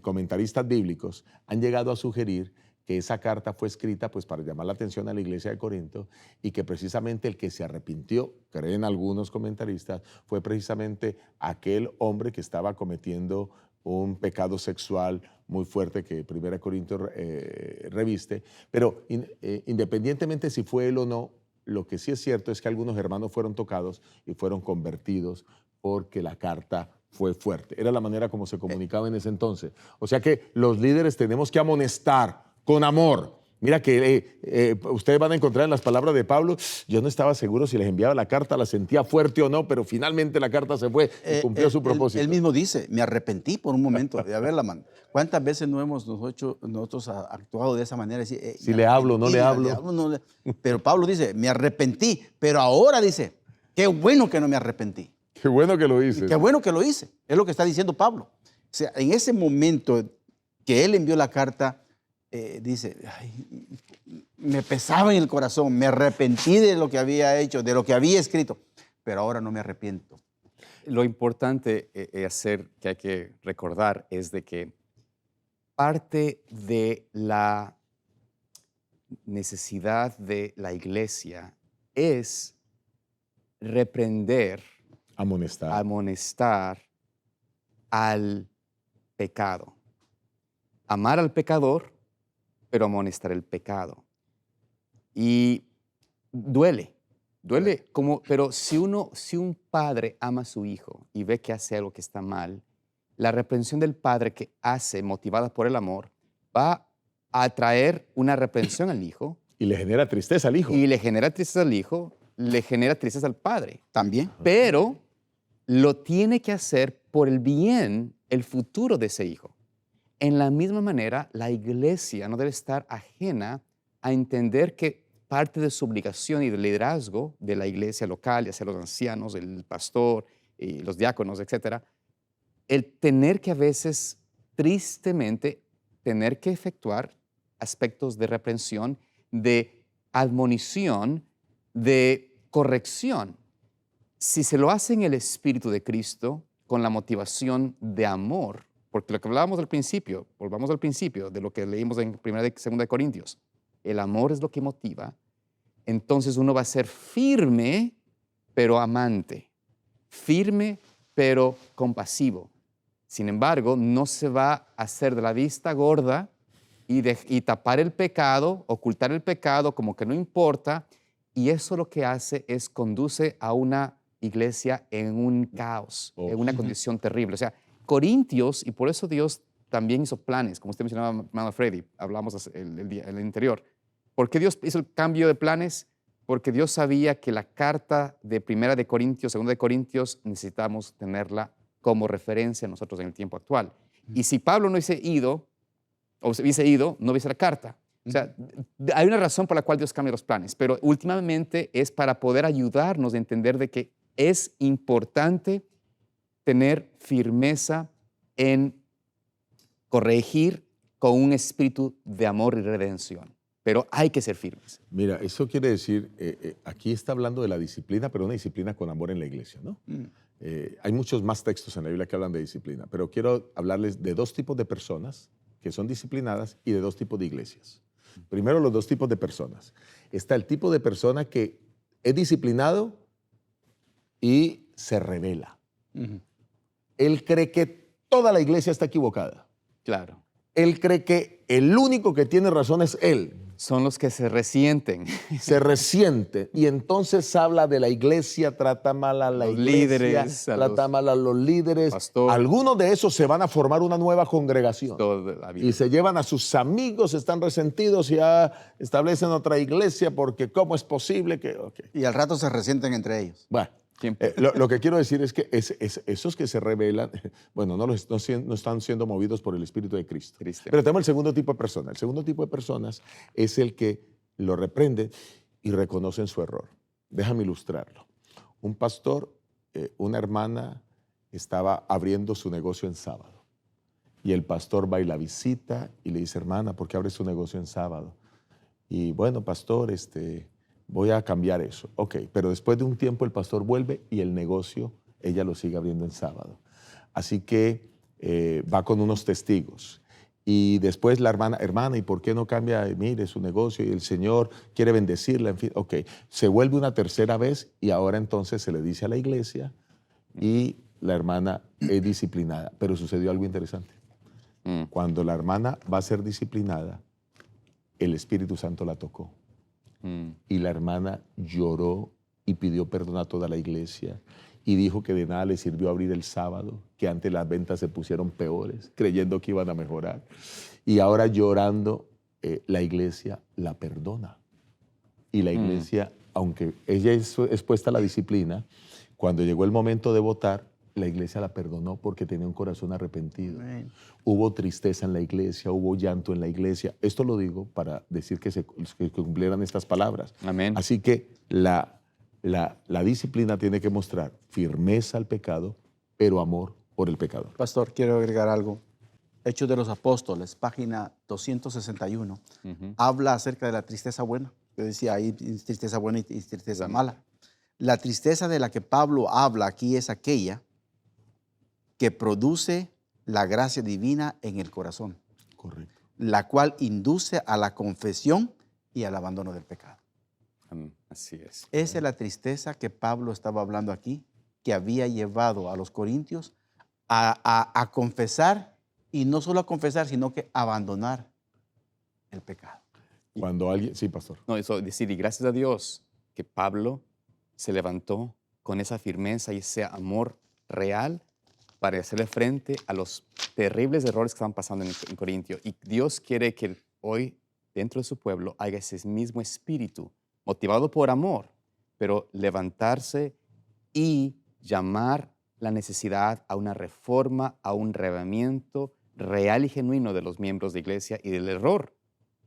comentaristas bíblicos han llegado a sugerir que esa carta fue escrita pues para llamar la atención a la iglesia de Corinto, y que precisamente el que se arrepintió, creen algunos comentaristas, fue precisamente aquel hombre que estaba cometiendo un pecado sexual muy fuerte que 1 Corintios reviste. Pero independientemente si fue él o no, lo que sí es cierto es que algunos hermanos fueron tocados y fueron convertidos porque la carta fue fuerte. Era la manera como se comunicaba en ese entonces. O sea que los líderes tenemos que amonestar con amor. Mira que ustedes van a encontrar en las palabras de Pablo, yo no estaba seguro si les enviaba la carta, la sentía fuerte o no, pero finalmente la carta se fue y cumplió su propósito. Él mismo dice, me arrepentí por un momento de haberla mandado. ¿Cuántas veces no hemos nosotros actuado de esa manera? Decir, si le hablo, no le hablo. Pero Pablo dice, me arrepentí, pero ahora dice, qué bueno que no me arrepentí. Qué bueno que lo hice. Qué bueno que lo hice, es lo que está diciendo Pablo. O sea, en ese momento que él envió la carta, dice, ay, me pesaba en el corazón, me arrepentí de lo que había hecho, de lo que había escrito, pero ahora no me arrepiento. Lo importante que hay que recordar es de que parte de la necesidad de la iglesia es reprender, amonestar al pecado. Amar al pecador, pero amonestar el pecado. Y duele, pero si un padre ama a su hijo y ve que hace algo que está mal, la reprensión del padre que hace, motivada por el amor, va a traer una reprensión al hijo. Y le genera tristeza al hijo. Y le genera tristeza al hijo, le genera tristeza al padre. También. Pero lo tiene que hacer por el bien, el futuro de ese hijo. En la misma manera, la iglesia no debe estar ajena a entender que parte de su obligación y del liderazgo de la iglesia local, ya sea los ancianos, el pastor, los diáconos, etcétera, el tener que a veces, tristemente, tener que efectuar aspectos de reprensión, de admonición, de corrección. Si se lo hace en el Espíritu de Cristo, con la motivación de amor, porque lo que hablábamos al principio, volvamos al principio de lo que leímos en 1 y 2 Corintios, el amor es lo que motiva, entonces uno va a ser firme, pero amante, firme, pero compasivo. Sin embargo, no se va a hacer de la vista gorda y tapar el pecado, ocultar el pecado como que no importa, y eso lo que hace es conduce a una iglesia en un caos, en una condición terrible. O sea, Corintios, y por eso Dios también hizo planes, como usted mencionaba, hermano Freddy, hablamos el anterior. ¿Por qué Dios hizo el cambio de planes? Porque Dios sabía que la carta de 1 Corintios, 2 Corintios, necesitamos tenerla como referencia nosotros en el tiempo actual. Y si Pablo no hubiese ido, no hubiese la carta. O sea, hay una razón por la cual Dios cambia los planes, pero últimamente es para poder ayudarnos a entender de que es importante tener firmeza en corregir con un espíritu de amor y redención. Pero hay que ser firmes. Mira, eso quiere decir, aquí está hablando de la disciplina, pero una disciplina con amor en la iglesia, ¿no? Hay muchos más textos en la Biblia que hablan de disciplina, pero quiero hablarles de dos tipos de personas que son disciplinadas y de dos tipos de iglesias. Primero, los dos tipos de personas. Está el tipo de persona que es disciplinado y se rebela. Él cree que toda la iglesia está equivocada. Claro. Él cree que el único que tiene razón es él. Son los que se resienten. Se resiente y entonces habla de la iglesia, trata mal a la iglesia, líderes, trata mal a los líderes. Pastor. Algunos de esos se van a formar una nueva congregación Toda la vida. y se llevan a sus amigos, están resentidos y ya establecen otra iglesia porque ¿cómo es posible que...? Okay. Y al rato se resienten entre ellos. Bueno, lo que quiero decir es que esos que se rebelan, bueno, no están siendo movidos por el Espíritu de Cristo. Pero tenemos el segundo tipo de personas. El segundo tipo de personas es el que lo reprende y reconocen su error. Déjame ilustrarlo. Un pastor, una hermana estaba abriendo su negocio en sábado y el pastor va y la visita y le dice, hermana, ¿por qué abre su negocio en sábado? Y bueno, pastor, voy a cambiar eso. Ok, pero después de un tiempo el pastor vuelve y el negocio, ella lo sigue abriendo en sábado. Así que va con unos testigos. Y después la hermana, ¿y por qué no cambia, mire, su negocio? Y el Señor quiere bendecirla, en fin. Ok, se vuelve una tercera vez y ahora entonces se le dice a la iglesia y la hermana es disciplinada. Pero sucedió algo interesante. Cuando la hermana va a ser disciplinada, el Espíritu Santo la tocó. Y la hermana lloró y pidió perdón a toda la iglesia y dijo que de nada le sirvió abrir el sábado, que antes las ventas se pusieron peores, creyendo que iban a mejorar. Y ahora llorando, la iglesia la perdona. Y la iglesia, aunque ella es expuesta a la disciplina, cuando llegó el momento de votar, la iglesia la perdonó porque tenía un corazón arrepentido. Amén. Hubo tristeza en la iglesia, hubo llanto en la iglesia. Esto lo digo para decir que cumplieran estas palabras. Amén. Así que la disciplina tiene que mostrar firmeza al pecado, pero amor por el pecador. Pastor, quiero agregar algo. Hechos de los Apóstoles, página 261, habla acerca de la tristeza buena. Yo decía, hay tristeza buena y tristeza mala. La tristeza de la que Pablo habla aquí es aquella que produce la gracia divina en el corazón, Correcto. la cual induce a la confesión y al abandono del pecado. Así es. Esa es la tristeza que Pablo estaba hablando aquí, que había llevado a los corintios a confesar, y no solo a confesar, sino que abandonar el pecado. Cuando alguien, sí, pastor. No, eso decir, y gracias a Dios que Pablo se levantó con esa firmeza y ese amor real para hacerle frente a los terribles errores que estaban pasando en Corintio. Y Dios quiere que hoy, dentro de su pueblo, haya ese mismo espíritu, motivado por amor, pero levantarse y llamar la necesidad a una reforma, a un relevamiento real y genuino de los miembros de iglesia y del error.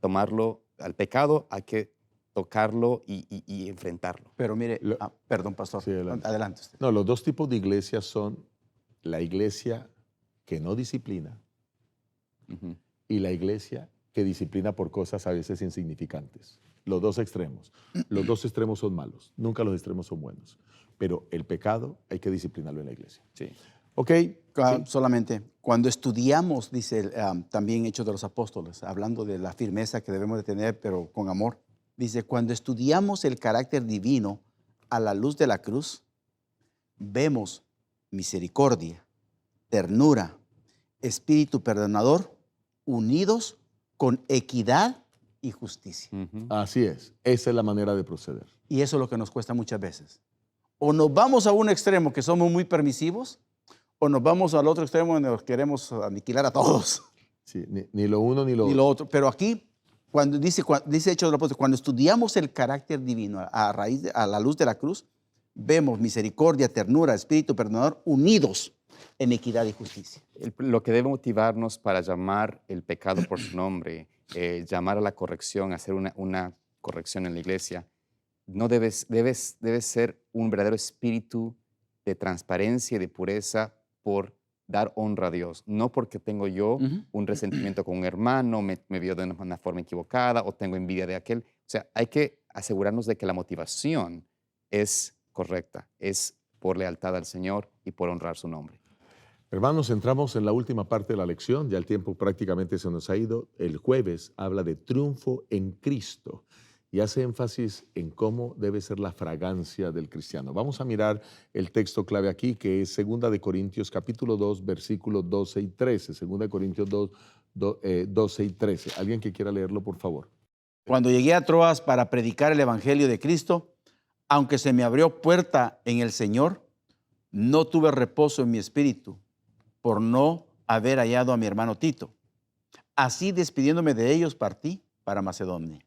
Tomarlo al pecado, hay que tocarlo y enfrentarlo. Pero mire, perdón, pastor, Sí, adelante. adelante usted. No, los dos tipos de iglesias son la iglesia que no disciplina y la iglesia que disciplina por cosas a veces insignificantes. Los dos extremos. Los dos extremos son malos. Nunca los extremos son buenos. Pero el pecado hay que disciplinarlo en la iglesia. Sí. ¿Ok? Solamente, cuando estudiamos, dice también Hechos de los Apóstoles, hablando de la firmeza que debemos de tener, pero con amor, dice, cuando estudiamos el carácter divino a la luz de la cruz, vemos misericordia, ternura, espíritu perdonador, unidos con equidad y justicia. Así es. Esa es la manera de proceder. Y eso es lo que nos cuesta muchas veces. O nos vamos a un extremo que somos muy permisivos, o nos vamos al otro extremo donde nos queremos aniquilar a todos. Sí, ni lo uno ni lo Ni otro. lo otro. Pero aquí, cuando dice Hechos de los Apóstoles, cuando estudiamos el carácter divino a la luz de la cruz, vemos misericordia, ternura, espíritu perdonador unidos en equidad y justicia. Lo que debe motivarnos para llamar el pecado por su nombre, llamar a la corrección, hacer una corrección en la iglesia, no debe ser un verdadero espíritu de transparencia y de pureza por dar honra a Dios. No porque tengo yo un resentimiento con un hermano, me vio de una forma equivocada o tengo envidia de aquel. O sea, hay que asegurarnos de que la motivación es correcta, es por lealtad al Señor y por honrar su nombre. Hermanos, entramos en la última parte de la lección. Ya el tiempo prácticamente se nos ha ido. El jueves habla de triunfo en Cristo y hace énfasis en cómo debe ser la fragancia del cristiano. Vamos a mirar el texto clave aquí, que es 2 de Corintios capítulo 2, versículos 12 y 13. 2 de Corintios 2, 12 y 13. ¿Alguien que quiera leerlo, por favor? Cuando llegué a Troas para predicar el evangelio de Cristo, aunque se me abrió puerta en el Señor, no tuve reposo en mi espíritu por no haber hallado a mi hermano Tito. Así, despidiéndome de ellos, partí para Macedonia.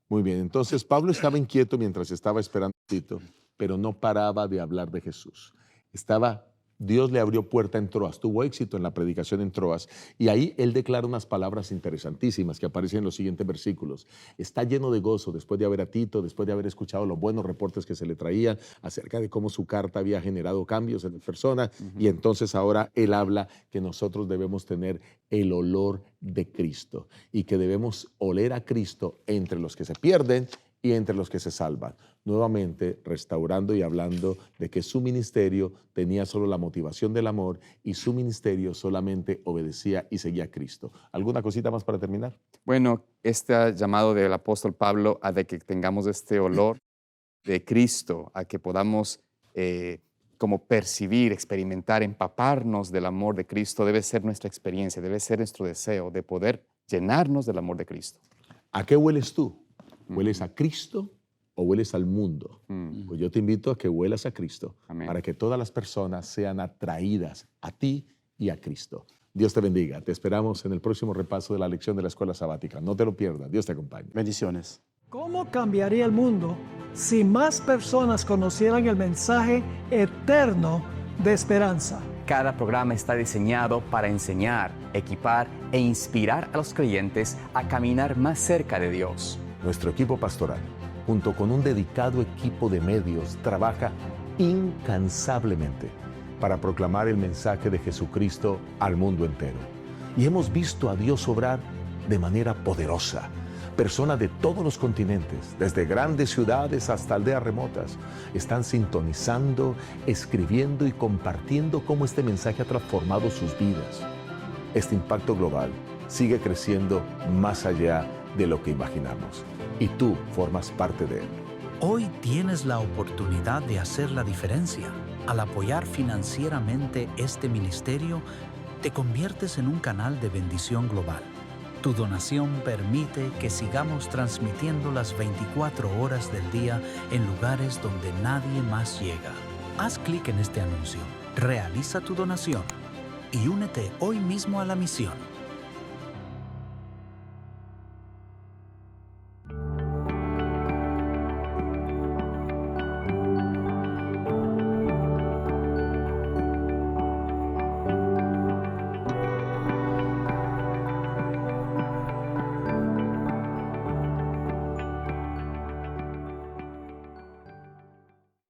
Muy bien, entonces Pablo estaba inquieto mientras estaba esperando a Tito, pero no paraba de hablar de Jesús. Dios le abrió puerta en Troas, tuvo éxito en la predicación en Troas, y ahí él declara unas palabras interesantísimas que aparecen en los siguientes versículos. Está lleno de gozo después de ver a Tito, después de haber escuchado los buenos reportes que se le traían acerca de cómo su carta había generado cambios en la persona, y entonces ahora él habla que nosotros debemos tener el olor de Cristo y que debemos oler a Cristo entre los que se pierden y entre los que se salvan. Nuevamente restaurando y hablando de que su ministerio tenía solo la motivación del amor y su ministerio solamente obedecía y seguía a Cristo. ¿Alguna cosita más para terminar? Bueno, este llamado del apóstol Pablo a de que tengamos este olor de Cristo, a que podamos como percibir, experimentar, empaparnos del amor de Cristo, debe ser nuestra experiencia, debe ser nuestro deseo de poder llenarnos del amor de Cristo. ¿A qué hueles tú? ¿Hueles a Cristo o hueles al mundo? Pues yo te invito a que huelas a Cristo. Amén. Para que todas las personas sean atraídas a ti y a Cristo. Dios te bendiga. Te esperamos en el próximo repaso de la lección de la escuela sabática. No te lo pierdas. Dios te acompañe. Bendiciones. ¿Cómo cambiaría el mundo si más personas conocieran el mensaje eterno de esperanza? Cada programa está diseñado para enseñar, equipar e inspirar a los creyentes a caminar más cerca de Dios. Nuestro equipo pastoral, junto con un dedicado equipo de medios, trabaja incansablemente para proclamar el mensaje de Jesucristo al mundo entero. Y hemos visto a Dios obrar de manera poderosa. Personas de todos los continentes, desde grandes ciudades hasta aldeas remotas, están sintonizando, escribiendo y compartiendo cómo este mensaje ha transformado sus vidas. Este impacto global sigue creciendo más allá de lo que imaginamos. Y tú formas parte de él. Hoy tienes la oportunidad de hacer la diferencia. Al apoyar financieramente este ministerio, te conviertes en un canal de bendición global. Tu donación permite que sigamos transmitiendo las 24 horas del día en lugares donde nadie más llega. Haz clic en este anuncio, realiza tu donación y únete hoy mismo a la misión.